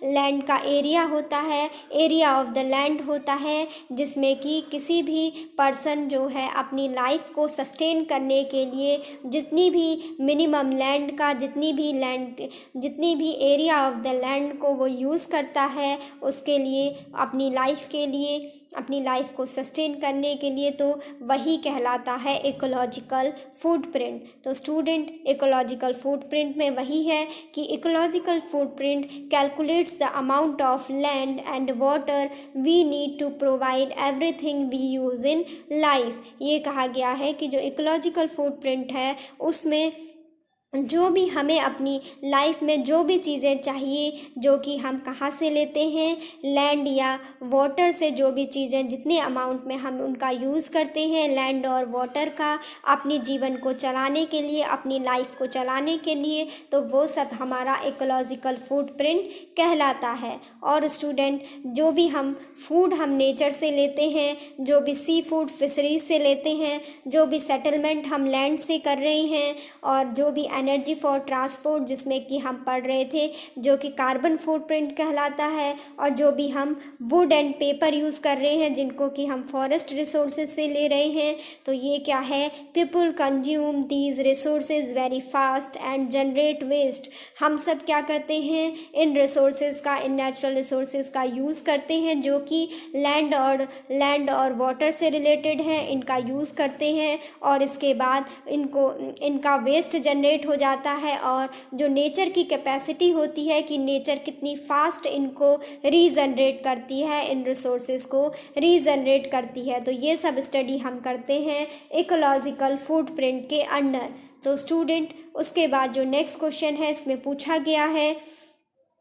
लैंड का एरिया होता है, एरिया ऑफ द लैंड होता है, जिसमें कि किसी भी पर्सन जो है अपनी लाइफ को सस्टेन करने के लिए जितनी भी मिनिमम लैंड का जितनी भी एरिया ऑफ द लैंड को वो यूज़ करता है उसके लिए, अपनी लाइफ को सस्टेन करने के लिए, तो वही कहलाता है इकोलॉजिकल फुटप्रिंट। तो स्टूडेंट इकोलॉजिकल फुटप्रिंट में वही है कि ecological footprint calculates the amount of land and water we need to provide everything we use in life. ये कहा गया है कि जो इकोलॉजिकल फुटप्रिंट है उसमें जो भी हमें अपनी लाइफ में जो भी चीज़ें चाहिए, जो कि हम कहाँ से लेते हैं, लैंड या वाटर से, जो भी चीज़ें जितने अमाउंट में हम उनका यूज़ करते हैं लैंड और वाटर का अपने जीवन को चलाने के लिए, अपनी लाइफ को चलाने के लिए, तो वो सब हमारा इकोलॉजिकल फुटप्रिंट कहलाता है। और स्टूडेंट जो भी हम फूड हम नेचर से लेते हैं, जो भी सी फूड फिशरीज से लेते हैं, जो भी सेटलमेंट हम लैंड से कर रहे हैं, और जो भी एनर्जी फॉर ट्रांसपोर्ट जिसमें कि हम पढ़ रहे थे जो कि कार्बन फुटप्रिंट कहलाता है, और जो भी हम वुड एंड पेपर यूज़ कर रहे हैं जिनको कि हम फॉरेस्ट रिसोर्सेज से ले रहे हैं, तो ये क्या है, people consume these resources very fast and generate waste. हम सब क्या करते हैं, इन रिसोर्सेज का, इन नेचुरल रिसोर्सेज का यूज़ करते हैं जो कि लैंड और वाटर से रिलेटेड हैं, इनका यूज़ करते हैं, और इसके बाद इनका वेस्ट जनरेट हो जाता है और जो नेचर की कैपेसिटी होती है कि नेचर कितनी फास्ट इनको रीजनरेट करती है, इन रिसोर्सेज को रीजनरेट करती है। तो ये सब स्टडी हम करते हैं इकोलॉजिकल फुटप्रिंट के अंडर। तो स्टूडेंट उसके बाद जो नेक्स्ट क्वेश्चन है इसमें पूछा गया है,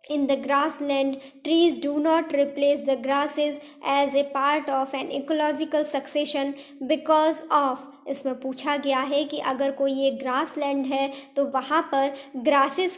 in the grassland, trees do not replace the grasses as a part of an ecological succession because of। इसमें पूछा गया है कि अगर कोई ये ग्रासलैंड है तो वहाँ पर ग्रासेस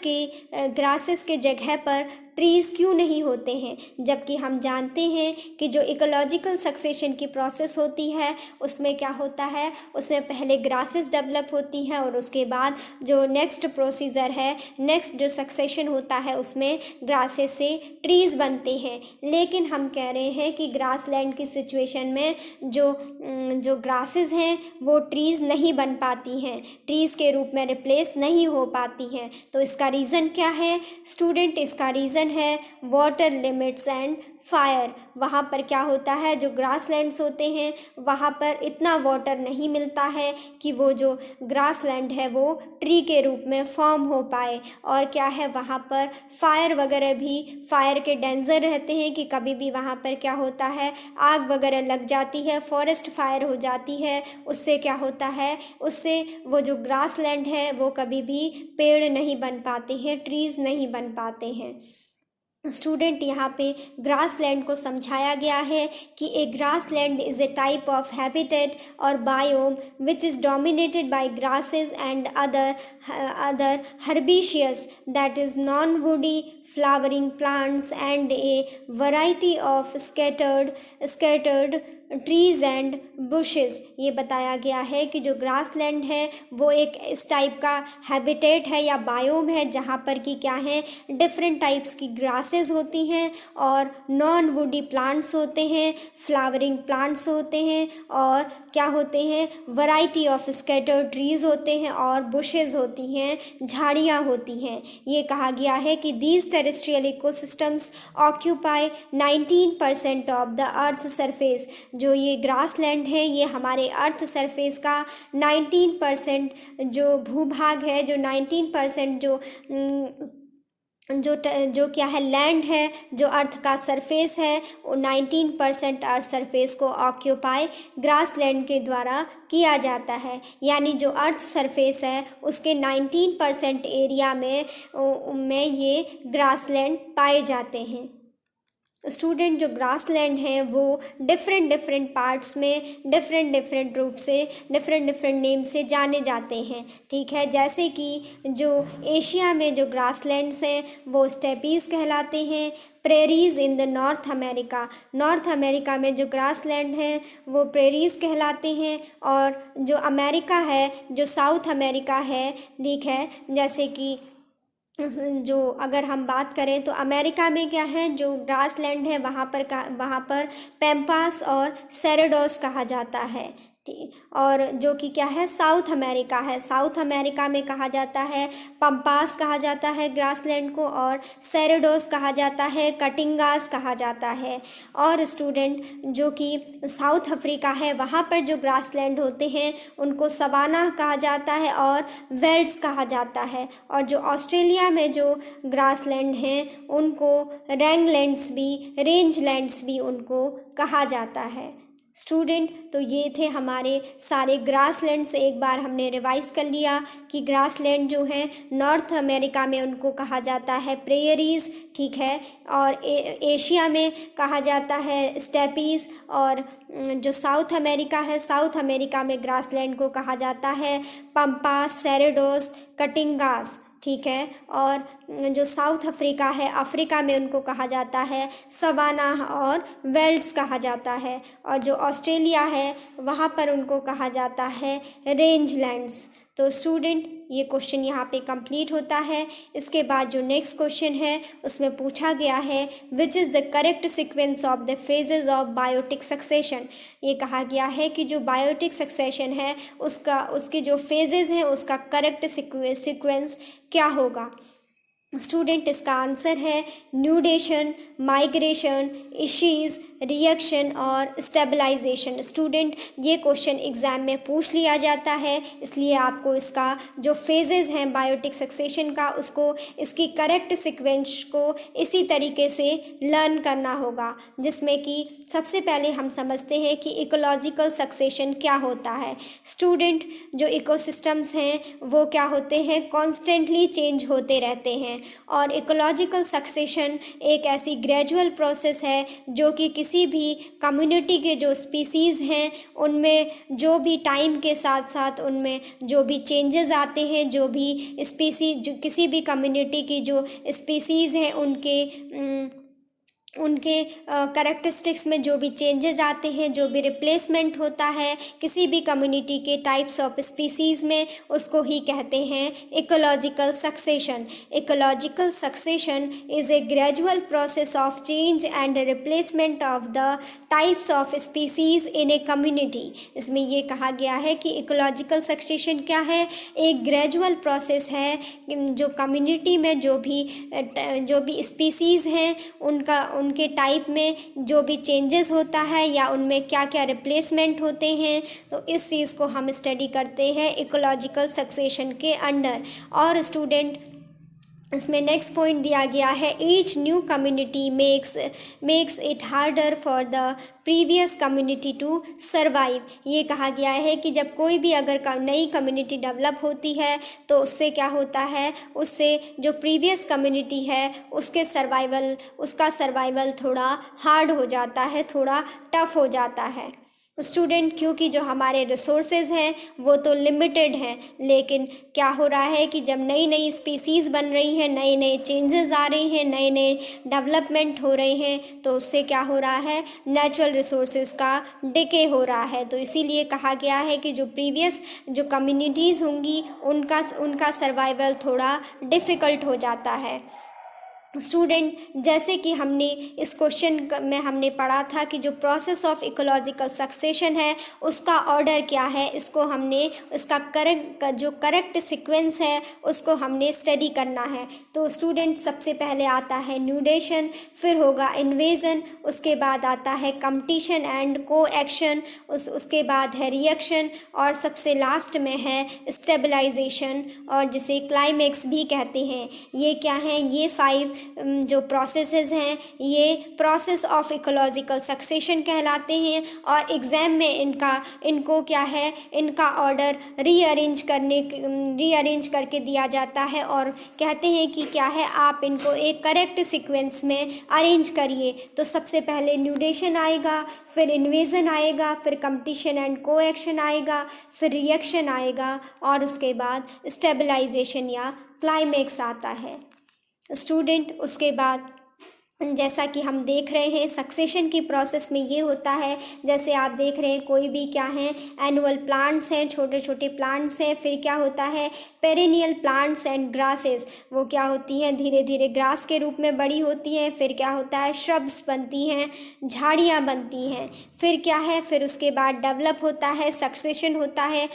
के जगह पर ट्रीज़ क्यों नहीं होते हैं, जबकि हम जानते हैं कि जो इकोलॉजिकल सक्सेशन की प्रोसेस होती है उसमें क्या होता है, उसमें पहले ग्रासेस डेवलप होती हैं और उसके बाद जो नेक्स्ट प्रोसीजर है, नेक्स्ट जो सक्सेशन होता है उसमें ग्रासेस से ट्रीज़ बनते हैं। लेकिन हम कह रहे हैं कि ग्रासलैंड की सिचुएशन में जो ग्रासेस हैं वो ट्रीज़ नहीं बन पाती हैं, ट्रीज़ के रूप में रिप्लेस नहीं हो पाती हैं। तो इसका रीज़न क्या है स्टूडेंट? इसका रीज़न है वाटर लिमिट्स एंड फायर। वहाँ पर क्या होता है, जो ग्रासलैंड्स होते हैं वहाँ पर इतना वाटर नहीं मिलता है कि वो जो ग्रासलैंड है वो ट्री के रूप में फॉर्म हो पाए। और क्या है, वहाँ पर फायर वगैरह भी, फायर के डेंजर रहते हैं कि कभी भी वहाँ पर क्या होता है, आग वगैरह लग जाती है, फॉरेस्ट फायर हो जाती है। उससे क्या होता है, उससे वो जो ग्रासलैंड है वो कभी भी पेड़ नहीं बन पाते हैं, ट्रीज़ नहीं बन पाते हैं। स्टूडेंट यहाँ पे ग्रासलैंड को समझाया गया है कि a grassland is a type of habitat और biome which is dominated by grasses and other herbaceous that is non woody flowering plants and a variety of scattered trees and bushes. ये बताया गया है कि जो ग्रासलैंड है वो एक इस टाइप का हैबिटेट है या बायोम है जहाँ पर कि क्या है, डिफरेंट टाइप्स की ग्रासेस होती हैं और नॉन वुडी प्लांट्स होते हैं, फ्लावरिंग प्लांट्स होते हैं और क्या होते हैं, वैरायटी ऑफ स्कैटर्ड ट्रीज़ होते हैं और बुशेस होती हैं, झाड़ियाँ होती हैं। ये कहा गया है कि these terrestrial ecosystems occupy 19% of the earth surface. जो ये ग्रासलैंड है ये हमारे अर्थ सरफेस का 19% जो भूभाग है, जो 19% जो क्या है, लैंड है, जो अर्थ का सरफेस है, वो 19% अर्थ सरफेस को ऑक्यूपाई ग्रासलैंड के द्वारा किया जाता है। यानी जो अर्थ सरफेस है उसके 19% एरिया में ये ग्रासलैंड पाए जाते हैं। स्टूडेंट जो ग्रासलैंड है वो डिफरेंट पार्ट्स में डिफरेंट रूप से डिफरेंट नेम से जाने जाते हैं। ठीक है, जैसे कि जो एशिया में जो ग्रासलैंड्स हैं वो स्टेपीज़ कहलाते हैं। प्रेरीज़ इन द नॉर्थ अमेरिका में जो ग्रासलैंड हैं वो प्रेरीज़ कहलाते हैं। और जो अमेरिका है, जो साउथ अमेरिका है, ठीक है, जैसे कि जो अगर हम बात करें तो अमेरिका में क्या है, जो ग्रासलैंड है वहाँ पर पैम्पास और सेरेडोस कहा जाता है। और जो कि क्या है, साउथ अमेरिका है, साउथ अमेरिका में कहा जाता है पंपास कहा जाता है ग्रासलैंड को, और सेरेडोस कहा जाता है, कटिंगास कहा जाता है। और स्टूडेंट जो कि साउथ अफ्रीका है वहाँ पर जो ग्रासलैंड होते हैं उनको सवाना कहा जाता है और वेल्ड्स कहा जाता है। और जो ऑस्ट्रेलिया में जो ग्रासलैंड हैं उनको रेंजलैंड्स भी उनको कहा जाता है। स्टूडेंट तो ये थे हमारे सारे ग्रासलैंड्स। एक बार हमने रिवाइज़ कर लिया कि ग्रासलैंड जो हैं नॉर्थ अमेरिका में उनको कहा जाता है प्रेयरीज़, ठीक है, और एशिया में कहा जाता है स्टेपीज़, और जो साउथ अमेरिका है, साउथ अमेरिका में ग्रासलैंड को कहा जाता है पंपास, सेरेडोस, कटिंगास, ठीक है। और जो साउथ अफ्रीका है, अफ्रीका में उनको कहा जाता है सवाना और वेल्ड्स कहा जाता है। और जो ऑस्ट्रेलिया है वहाँ पर उनको कहा जाता है रेंजलैंड्स। तो स्टूडेंट ये क्वेश्चन यहाँ पे कंप्लीट होता है। इसके बाद जो नेक्स्ट क्वेश्चन है उसमें पूछा गया है which is the correct sequence of the phases of biotic succession. ये कहा गया है कि जो बायोटिक सक्सेशन है उसकी जो फेजेस हैं उसका करेक्ट सीक्वेंस क्या होगा। स्टूडेंट, इसका आंसर है न्यूडेशन, माइग्रेशन, इशीज़, रिएक्शन और स्टेबलाइजेशन। स्टूडेंट, ये क्वेश्चन एग्ज़ाम में पूछ लिया जाता है, इसलिए आपको इसका जो फेजेज़ हैं बायोटिक सक्सेशन का, उसको इसकी करेक्ट सीक्वेंस को इसी तरीके से लर्न करना होगा, जिसमें कि सबसे पहले हम समझते हैं कि इकोलॉजिकल सक्सेशन क्या होता है। स्टूडेंट, जो इकोसिस्टम्स हैं वो क्या होते हैं, कॉन्स्टेंटली चेंज होते रहते हैं, और इकोलॉजिकल सक्सेशन एक ऐसी ग्रेजुअल प्रोसेस है जो कि किसी भी कम्युनिटी के जो स्पीसीज़ हैं उनमें जो भी टाइम के साथ साथ उनमें जो भी चेंजेस आते हैं, जो भी जो किसी भी कम्युनिटी की जो स्पीसीज़ हैं उनके करैक्टरिस्टिक्स में जो भी चेंजेस आते हैं, जो भी रिप्लेसमेंट होता है किसी भी कम्युनिटी के टाइप्स ऑफ स्पीसीज़ में, उसको ही कहते हैं ecological succession. Ecological succession is a gradual process of change and replacement of the types of species in a community. इसमें ये कहा गया है कि इकोलॉजिकल सक्सेशन क्या है, एक ग्रेजुअल प्रोसेस है जो कम्युनिटी में जो भी स्पीसीज़ हैं उनके टाइप में जो भी चेंजेस होता है या उनमें क्या क्या रिप्लेसमेंट होते हैं, तो इस चीज़ को हम स्टडी करते हैं इकोलॉजिकल सक्सेशन के अंडर। और स्टूडेंट, इसमें नेक्स्ट पॉइंट दिया गया है, each new community makes it harder for the previous community to survive. ये कहा गया है कि जब कोई भी अगर नई कम्युनिटी डेवलप होती है तो उससे क्या होता है, उससे जो प्रीवियस कम्युनिटी है उसका सर्वाइवल थोड़ा हार्ड हो जाता है, थोड़ा टफ हो जाता है। स्टूडेंट, क्योंकि जो हमारे रिसोर्सेज हैं वो तो लिमिटेड हैं, लेकिन क्या हो रहा है कि जब नई नई स्पीसीज़ बन रही हैं, नए नए चेंजेस आ रही हैं, नए नए डेवलपमेंट हो रहे हैं, तो उससे क्या हो रहा है, नेचुरल रिसोर्सेज का डिके हो रहा है। तो इसीलिए कहा गया है कि जो प्रीवियस जो कम्युनिटीज़ होंगी उनका सर्वाइवल थोड़ा डिफ़िकल्ट हो जाता है। स्टूडेंट, जैसे कि हमने इस क्वेश्चन में हमने पढ़ा था कि जो प्रोसेस ऑफ इकोलॉजिकल सक्सेशन है उसका ऑर्डर क्या है, इसको हमने इसका करेक्ट सीक्वेंस है उसको हमने स्टडी करना है। तो स्टूडेंट, सबसे पहले आता है न्यूडेशन, फिर होगा इन्वेजन, उसके बाद आता है कम्पटिशन एंड कोएक्शन, उसके बाद है रिएक्शन, और सबसे लास्ट में है स्टेबलाइजेशन, और जिसे क्लाइमेक्स भी कहते हैं। ये क्या हैं, ये 5 जो प्रोसेसेस हैं ये प्रोसेस ऑफ इकोलॉजिकल सक्सेशन कहलाते हैं, और एग्ज़ाम में इनको क्या है, इनका ऑर्डर रीअरेंज करके दिया जाता है, और कहते हैं कि क्या है, आप इनको एक करेक्ट सीक्वेंस में अरेंज करिए। तो सबसे पहले न्यूडेशन आएगा, फिर इन्वेजन आएगा, फिर कम्पटिशन एंड कोएक्शन आएगा, फिर रिएक्शन आएगा, और उसके बाद स्टेबलाइजेशन या क्लाइमेक्स आता है। स्टूडेंट, उसके बाद जैसा कि हम देख रहे हैं सक्सेशन की प्रोसेस में ये होता है, जैसे आप देख रहे हैं कोई भी क्या है, एनुअल प्लांट्स हैं, छोटे छोटे प्लांट्स हैं, फिर क्या होता है, पेरेनियल प्लांट्स एंड ग्रासेस, वो क्या होती हैं, धीरे धीरे ग्रास के रूप में बड़ी होती हैं, फिर क्या होता है, श्रब्स बनती हैं, झाड़ियाँ बनती हैं, फिर क्या है, फिर उसके बाद डेवलप होता है, सक्सेशन होता है,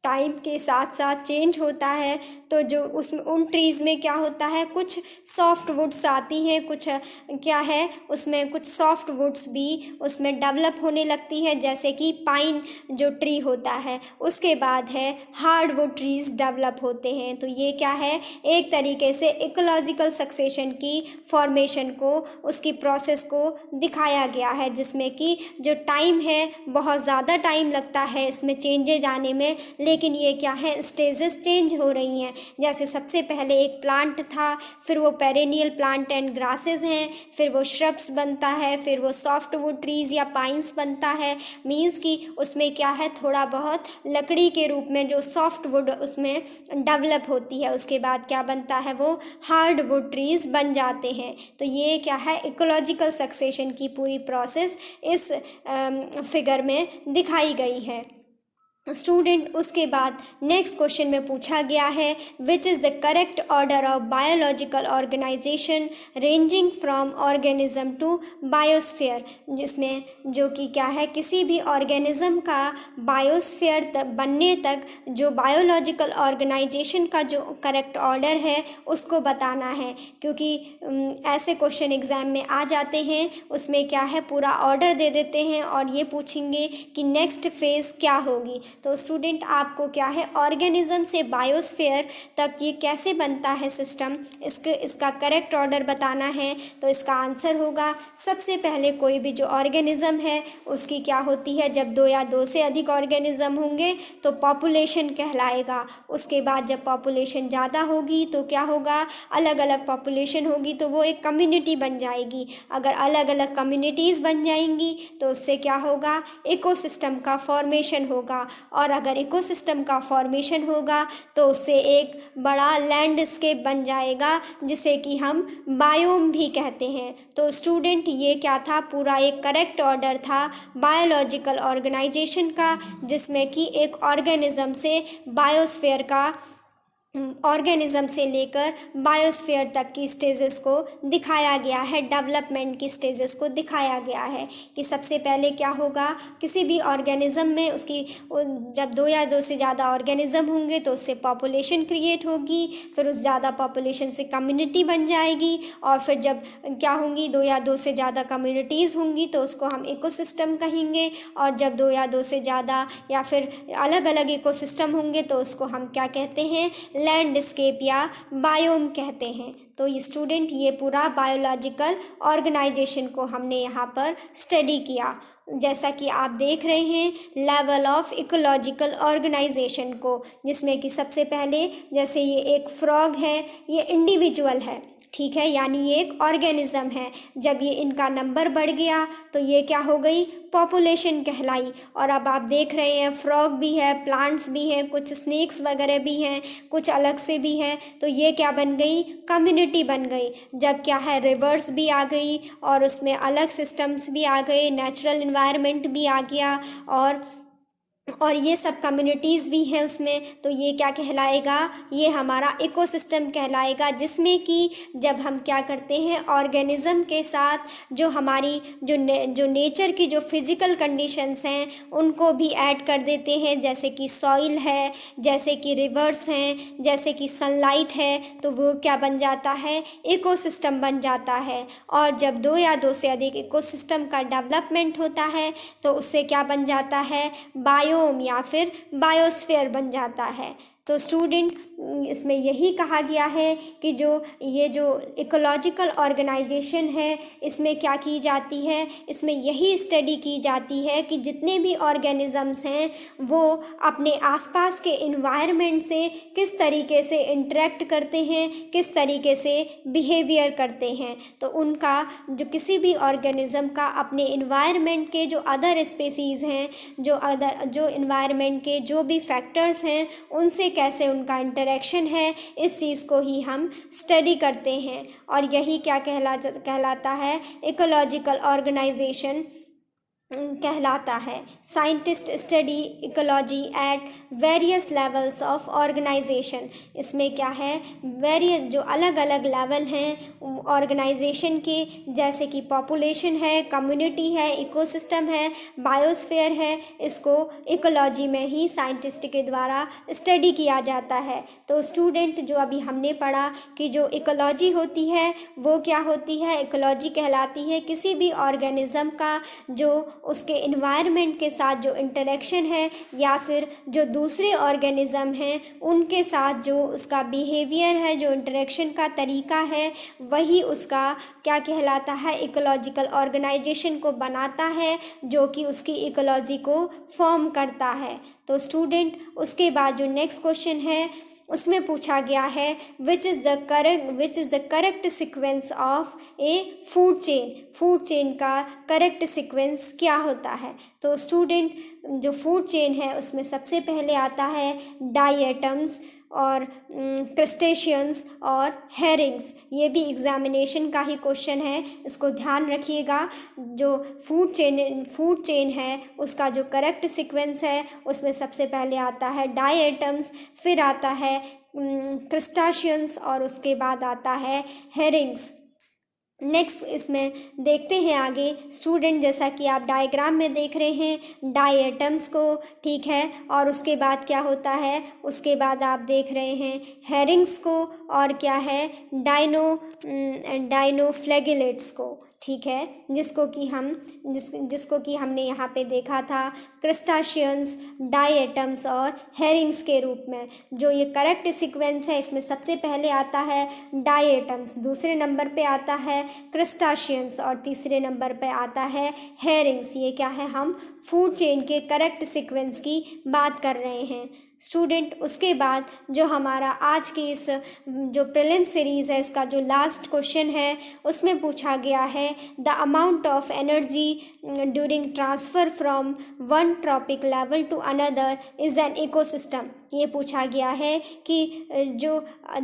टाइम के साथ साथ चेंज होता है। तो जो उन ट्रीज़ में क्या होता है, कुछ सॉफ्ट वुड्स आती हैं, कुछ क्या है उसमें कुछ सॉफ्ट वुड्स भी उसमें डेवलप होने लगती हैं, जैसे कि पाइन जो ट्री होता है, उसके बाद है हार्डवुड ट्रीज़ डेवलप होते हैं। तो ये क्या है, एक तरीके से इकोलॉजिकल सक्सेशन की फॉर्मेशन को, उसकी प्रोसेस को दिखाया गया है, जिसमें कि जो टाइम है बहुत ज़्यादा टाइम लगता है इसमें चेंजेज आने में, लेकिन ये क्या है, स्टेजेस चेंज हो रही हैं। जैसे सबसे पहले एक प्लांट था, फिर वो पेरेनियल प्लांट एंड ग्रासेस हैं, फिर वो श्रब्स बनता है, फिर वो सॉफ्टवुड ट्रीज़ या पाइन्स बनता है, मीन्स कि उसमें क्या है, थोड़ा बहुत लकड़ी के रूप में जो सॉफ्टवुड उसमें डेवलप होती है, उसके बाद क्या बनता है, वो हार्डवुड ट्रीज़ बन जाते हैं। तो ये क्या है, इकोलॉजिकल सक्सेशन की पूरी प्रोसेस इस फिगर में दिखाई गई है। स्टूडेंट उसके बाद नेक्स्ट क्वेश्चन में पूछा गया है which is the correct order of biological organization ranging from organism to biosphere, जिसमें जो कि क्या है किसी भी ऑर्गेनिज्म का बायोस्फीयर तक बनने तक जो बायोलॉजिकल ऑर्गेनाइजेशन का जो करेक्ट ऑर्डर है उसको बताना है, क्योंकि ऐसे क्वेश्चन एग्ज़ाम में आ जाते हैं, उसमें क्या है पूरा ऑर्डर दे देते हैं और ये पूछेंगे कि नेक्स्ट फेज़ क्या होगी। तो स्टूडेंट आपको क्या है ऑर्गेनिज्म से बायोस्फीयर तक ये कैसे बनता है सिस्टम, इसका करेक्ट ऑर्डर बताना है। तो इसका आंसर होगा सबसे पहले कोई भी जो ऑर्गेनिज्म है उसकी क्या होती है, जब दो या दो से अधिक ऑर्गेनिज्म होंगे तो पॉपुलेशन कहलाएगा। उसके बाद जब पॉपुलेशन ज़्यादा होगी तो क्या होगा, अलग अलग पॉपुलेशन होगी तो वो एक कम्युनिटी बन जाएगी। अगर अलग अलग कम्युनिटीज़ बन जाएंगी तो उससे क्या होगा, इकोसिस्टम का फॉर्मेशन होगा, और अगर इकोसिस्टम का फॉर्मेशन होगा तो उससे एक बड़ा लैंडस्केप बन जाएगा जिसे कि हम बायोम भी कहते हैं। तो स्टूडेंट ये क्या था, पूरा एक करेक्ट ऑर्डर था बायोलॉजिकल ऑर्गेनाइजेशन का, जिसमें कि एक ऑर्गेनिज्म से बायोस्फीयर का ऑर्गेनिज्म से लेकर बायोस्फीयर तक की स्टेजेस को दिखाया गया है, डेवलपमेंट की स्टेजेस को दिखाया गया है कि सबसे पहले क्या होगा, किसी भी ऑर्गेनिज्म में उसकी जब दो या दो से ज़्यादा ऑर्गेनिज्म होंगे तो उससे पॉपुलेशन क्रिएट होगी, फिर उस ज़्यादा पॉपुलेशन से कम्युनिटी बन जाएगी, और फिर जब क्या होंगी दो या दो से ज़्यादा कम्युनिटीज़ होंगी तो उसको हम इकोसिस्टम कहेंगे, और जब दो या दो से ज़्यादा या फिर अलग अलग इकोसिस्टम होंगे तो उसको हम क्या कहते हैं, लैंडस्केप या बायोम कहते हैं। तो ये स्टूडेंट ये पूरा बायोलॉजिकल ऑर्गेनाइजेशन को हमने यहाँ पर स्टडी किया। जैसा कि आप देख रहे हैं लेवल ऑफ इकोलॉजिकल ऑर्गेनाइजेशन को, जिसमें कि सबसे पहले जैसे ये एक फ्रॉग है, ये इंडिविजुअल है, ठीक है, यानी ये एक ऑर्गेनिज्म है। जब ये इनका नंबर बढ़ गया तो ये क्या हो गई, पॉपुलेशन कहलाई। और अब आप देख रहे हैं फ्रॉग भी है, प्लांट्स भी हैं, कुछ स्नेक्स वगैरह भी हैं, कुछ अलग से भी हैं, तो ये क्या बन गई, कम्युनिटी बन गई। जब क्या है रिवर्स भी आ गई और उसमें अलग सिस्टम्स भी आ गए, नेचुरल इन्वायरमेंट भी आ गया, और ये सब कम्युनिटीज़ भी हैं उसमें, तो ये क्या कहलाएगा, ये हमारा इकोसिस्टम कहलाएगा, जिसमें कि जब हम क्या करते हैं ऑर्गेनिज्म के साथ जो हमारी जो नेचर की जो फिज़िकल कंडीशंस हैं उनको भी ऐड कर देते हैं, जैसे कि सॉइल है, जैसे कि रिवर्स हैं, जैसे कि सनलाइट है, तो वो क्या बन जाता है, इकोसिस्टम बन जाता है। और जब दो या दो से अधिक इकोसिस्टम का डेवलपमेंट होता है तो उससे क्या बन जाता है, बायोम या फिर बायोस्फीयर बन जाता है। तो स्टूडेंट इसमें यही कहा गया है कि ये जो इकोलॉजिकल ऑर्गेनाइजेशन है इसमें क्या की जाती है, इसमें यही स्टडी की जाती है कि जितने भी ऑर्गेनिजम्स हैं वो अपने आसपास के इन्वायरमेंट से किस तरीके से इंटरेक्ट करते हैं, किस तरीके से बिहेवियर करते हैं। तो उनका जो किसी भी ऑर्गेनिज्म का अपने इन्वायरमेंट के जो अदर स्पेसीज़ हैं, जो इन्वायरमेंट के जो भी फैक्टर्स हैं उनसे कैसे उनका इंटरेक्शन है, इस चीज़ को ही हम स्टडी करते हैं, और यही क्या कहलाता है, इकोलॉजिकल ऑर्गेनाइजेशन कहलाता है। Scientist study ecology at various levels of organization. इसमें क्या है, वेरियस जो अलग अलग लेवल हैं ऑर्गेनाइजेशन के, जैसे कि पॉपुलेशन है, कम्युनिटी है, इकोसिस्टम है, बायोस्फीयर है, इसको इकोलॉजी में ही साइंटिस्ट के द्वारा स्टडी किया जाता है। तो स्टूडेंट जो अभी हमने पढ़ा कि जो इकोलॉजी होती है वो क्या होती है, इकोलॉजी कहलाती है किसी भी ऑर्गेनिज्म का जो उसके इन्वायरमेंट के साथ जो इंटरेक्शन है या फिर जो दूसरे ऑर्गेनिज्म हैं उनके साथ जो उसका बिहेवियर है, जो इंटरेक्शन का तरीका है, वही उसका क्या कहलाता है, इकोलॉजिकल ऑर्गेनाइजेशन को बनाता है, जो कि उसकी इकोलॉजी को फॉर्म करता है। तो स्टूडेंट उसके बाद जो नेक्स्ट क्वेश्चन है उसमें पूछा गया है which is the correct sequence of A food chain का करेक्ट सीक्वेंस क्या होता है। तो स्टूडेंट जो फूड चेन है उसमें सबसे पहले आता है डाई एटम्स, और क्रस्टेशियंस और हेरिंग्स। ये भी एग्जामिनेशन का ही क्वेश्चन है, इसको ध्यान रखिएगा। जो फूड चेन है उसका जो करेक्ट सीक्वेंस है उसमें सबसे पहले आता है डायटम्स, फिर आता है क्रस्टेशियंस और उसके बाद आता है हेरिंग्स। नेक्स्ट इसमें देखते हैं आगे स्टूडेंट, जैसा कि आप डायग्राम में देख रहे हैं डायटम्स को, ठीक है, और उसके बाद क्या होता है, उसके बाद आप देख रहे हैं हेरिंग्स को और क्या है डाइनोफ्लैगेलेट्स को, ठीक है, जिसको कि हमने यहाँ पे देखा था क्रस्टेशियंस, डायटम्स और हेरिंग्स के रूप में। जो ये करेक्ट सीक्वेंस है इसमें सबसे पहले आता है डायटम्स, दूसरे नंबर पे आता है क्रस्टेशियंस और तीसरे नंबर पे आता है हेरिंग्स। ये क्या है, हम फूड चेन के करेक्ट सीक्वेंस की बात कर रहे हैं स्टूडेंट। उसके बाद जो हमारा आज की इस जो प्रीलिम सीरीज़ है इसका जो लास्ट क्वेश्चन है उसमें पूछा गया है the amount of energy during transfer from one trophic level to another is an ecosystem. ये पूछा गया है कि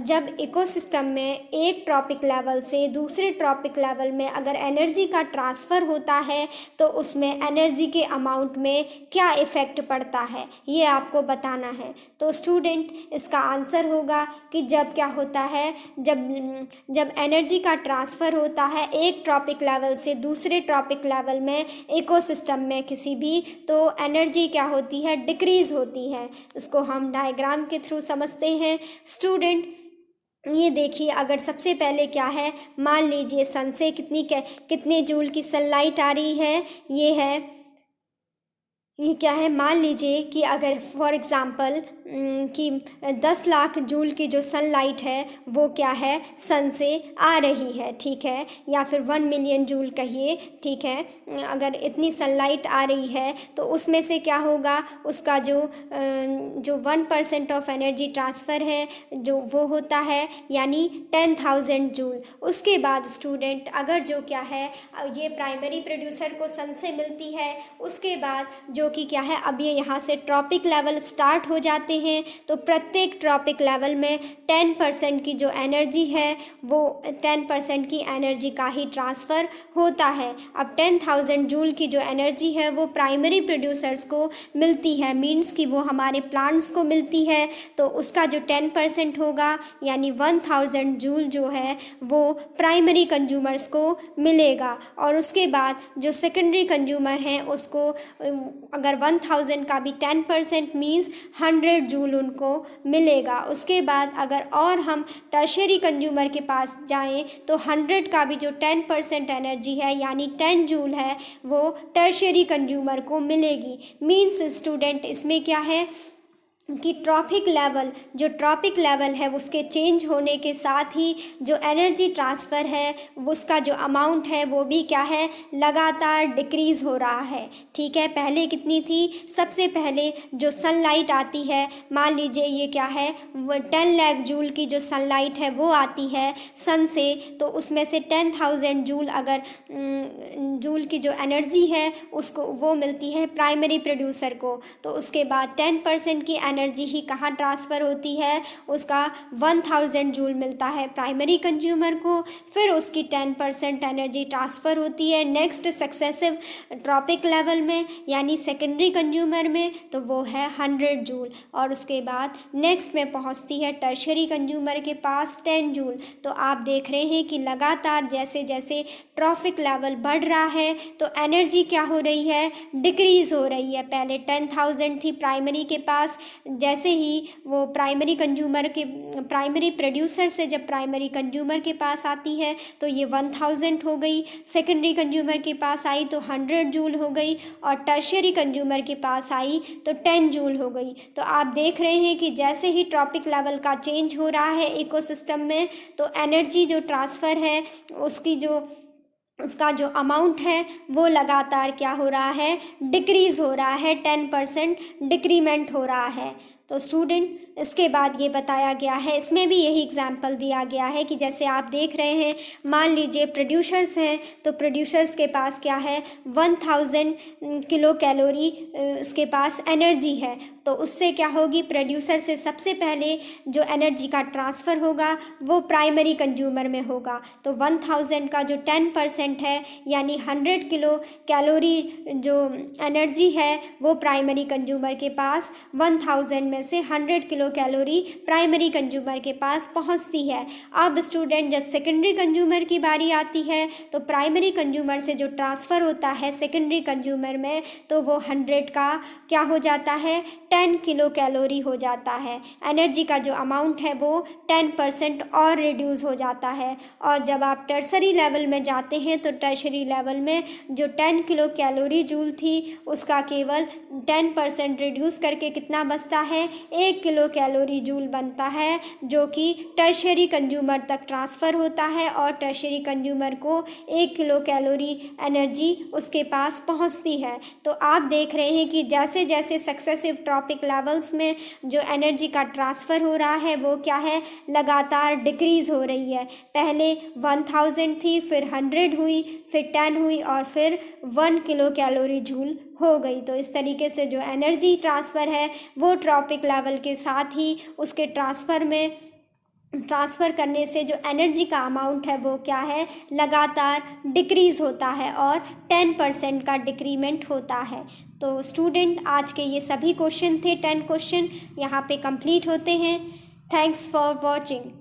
जब इकोसिस्टम में एक ट्रॉपिक लेवल से दूसरे ट्रॉपिक लेवल में अगर एनर्जी का ट्रांसफ़र होता है तो उसमें एनर्जी के अमाउंट में क्या इफ़ेक्ट पड़ता है, ये आपको बताना है। तो स्टूडेंट इसका आंसर होगा कि जब क्या होता है, जब एनर्जी का ट्रांसफ़र होता है एक ट्रॉपिक लेवल से दूसरे ट्रॉपिक लेवल में इकोसिस्टम में किसी भी, तो एनर्जी क्या होती है, डिक्रीज़ होती है। इसको हम डायग्राम के थ्रू समझते हैं स्टूडेंट। ये देखिए, अगर सबसे पहले क्या है, मान लीजिए सन से कितने जूल की सनलाइट आ रही है, ये क्या है, मान लीजिए कि अगर फॉर एग्ज़ाम्पल कि 10 लाख जूल की जो सनलाइट है वो क्या है, सन से आ रही है, ठीक है, या फिर 1 मिलियन जूल कहिए, ठीक है। अगर इतनी सनलाइट आ रही है तो उसमें से क्या होगा, उसका जो 1% ऑफ एनर्जी ट्रांसफ़र है जो वो होता है यानी 10,000 जूल। उसके बाद स्टूडेंट अगर जो क्या है ये प्राइमरी प्रोड्यूसर को सन से मिलती है, उसके बाद जो कि क्या है, अब ये यहाँ से ट्रॉपिक लेवल स्टार्ट हो जाते हैं, तो प्रत्येक ट्रॉपिक लेवल में 10% की जो एनर्जी है वो 10% की एनर्जी का ही ट्रांसफ़र होता है। अब 10,000 जूल की जो एनर्जी है वो प्राइमरी प्रोड्यूसर्स को मिलती है, मीन्स कि वो हमारे प्लांट्स को मिलती है, तो उसका जो 10% होगा यानी 1000 जूल जो है वो प्राइमरी कंज्यूमर्स को मिलेगा। और उसके बाद जो सेकेंडरी कंज्यूमर हैं उसको अगर 1000 का भी 10% मीन्स 100 जूल उनको मिलेगा। उसके बाद अगर और हम टर्शियरी कंज्यूमर के पास जाएं तो 100 का भी जो 10% एनर्जी है यानी 10 जूल है वो टर्शियरी कंज्यूमर को मिलेगी। मीन्स स्टूडेंट इसमें क्या है कि जो ट्रॉपिक लेवल है उसके चेंज होने के साथ ही जो एनर्जी ट्रांसफ़र है उसका जो अमाउंट है वो भी क्या है, लगातार डिक्रीज़ हो रहा है, ठीक है। पहले कितनी थी, सबसे पहले जो सनलाइट आती है, मान लीजिए ये क्या है, 10 लाख जूल की जो सनलाइट है वो आती है सन से, तो उसमें से 10,000 जूल अगर जूल की जो एनर्जी है उसको वो मिलती है प्राइमरी प्रोड्यूसर को, तो उसके बाद 10% की एनर्जी ही कहाँ ट्रांसफ़र होती है, उसका 1000 जूल मिलता है प्राइमरी कंज्यूमर को, फिर उसकी 10% एनर्जी ट्रांसफ़र होती है नेक्स्ट सक्सेसिव ट्रॉपिक लेवल में यानी सेकेंडरी कंज्यूमर में, तो वो है 100 जूल, और उसके बाद नेक्स्ट में पहुंचती है टर्शियरी कंज्यूमर के पास 10 जूल। तो आप देख रहे हैं कि लगातार जैसे जैसे ट्रॉपिक लेवल बढ़ रहा है तो एनर्जी क्या हो रही है, डिक्रीज़ हो रही है। पहले 10,000 थी प्राइमरी के पास, जैसे ही वो प्राइमरी प्रोड्यूसर से जब प्राइमरी कंज्यूमर के पास आती है तो ये 1000 हो गई, सेकेंडरी कंज्यूमर के पास आई तो 100 जूल हो गई, और टर्शियरी कंज्यूमर के पास आई तो 10 जूल हो गई। तो आप देख रहे हैं कि जैसे ही ट्रॉपिक लेवल का चेंज हो रहा है इकोसिस्टम में, तो एनर्जी जो ट्रांसफ़र है उसका जो अमाउंट है वो लगातार क्या हो रहा है, डिक्रीज़ हो रहा है, 10% डिक्रीमेंट हो रहा है। तो स्टूडेंट इसके बाद ये बताया गया है, इसमें भी यही एग्जाम्पल दिया गया है कि जैसे आप देख रहे हैं, मान लीजिए प्रोड्यूसर्स हैं, तो प्रोड्यूसर्स के पास क्या है, 1000 किलो कैलोरी उसके पास एनर्जी है। तो उससे क्या होगी, प्रोड्यूसर से सबसे पहले जो एनर्जी का ट्रांसफ़र होगा वो प्राइमरी कंज्यूमर में होगा। तो 1000 का जो 10% है, यानी 100 किलो कैलोरी जो एनर्जी है वो प्राइमरी कंज्यूमर के पास 1000 में से 100 किलो कैलोरी प्राइमरी कंज्यूमर के पास पहुंचती है। अब स्टूडेंट जब सेकेंडरी कंज्यूमर की बारी आती है तो प्राइमरी कंज्यूमर से जो ट्रांसफ़र होता है सेकेंडरी कंज्यूमर में, तो वो 100 का क्या हो जाता है, 10 किलो कैलोरी हो जाता है। एनर्जी का जो अमाउंट है वो 10% और रिड्यूस हो जाता है। और जब आप टर्सरी लेवल में जाते हैं तो टर्सरी लेवल में जो 10 किलो कैलोरी जूल थी उसका केवल 10% रिड्यूस करके कितना बचता है, 1 किलो कैलोरी जूल बनता है, जो कि टर्शरी कंज्यूमर तक ट्रांसफ़र होता है और टर्शरी कंज्यूमर को 1 किलो कैलोरी एनर्जी उसके पास पहुंचती है। तो आप देख रहे हैं कि जैसे जैसे सक्सेसिव ट्रॉपिक लेवल्स में जो एनर्जी का ट्रांसफ़र हो रहा है वो क्या है, लगातार डिक्रीज़ हो रही है। पहले 1000 थी, फिर 100 हुई, फिर 10 हुई और फिर 1 किलो कैलोरी जूल हो गई। तो इस तरीके से जो एनर्जी ट्रांसफ़र है वो ट्रॉपिक लेवल के साथ ही उसके ट्रांसफ़र करने से जो एनर्जी का अमाउंट है वो क्या है, लगातार डिक्रीज़ होता है और 10% का डिक्रीमेंट होता है। तो स्टूडेंट आज के ये सभी क्वेश्चन थे, 10 क्वेश्चन यहाँ पे कंप्लीट होते हैं। Thanks for watching.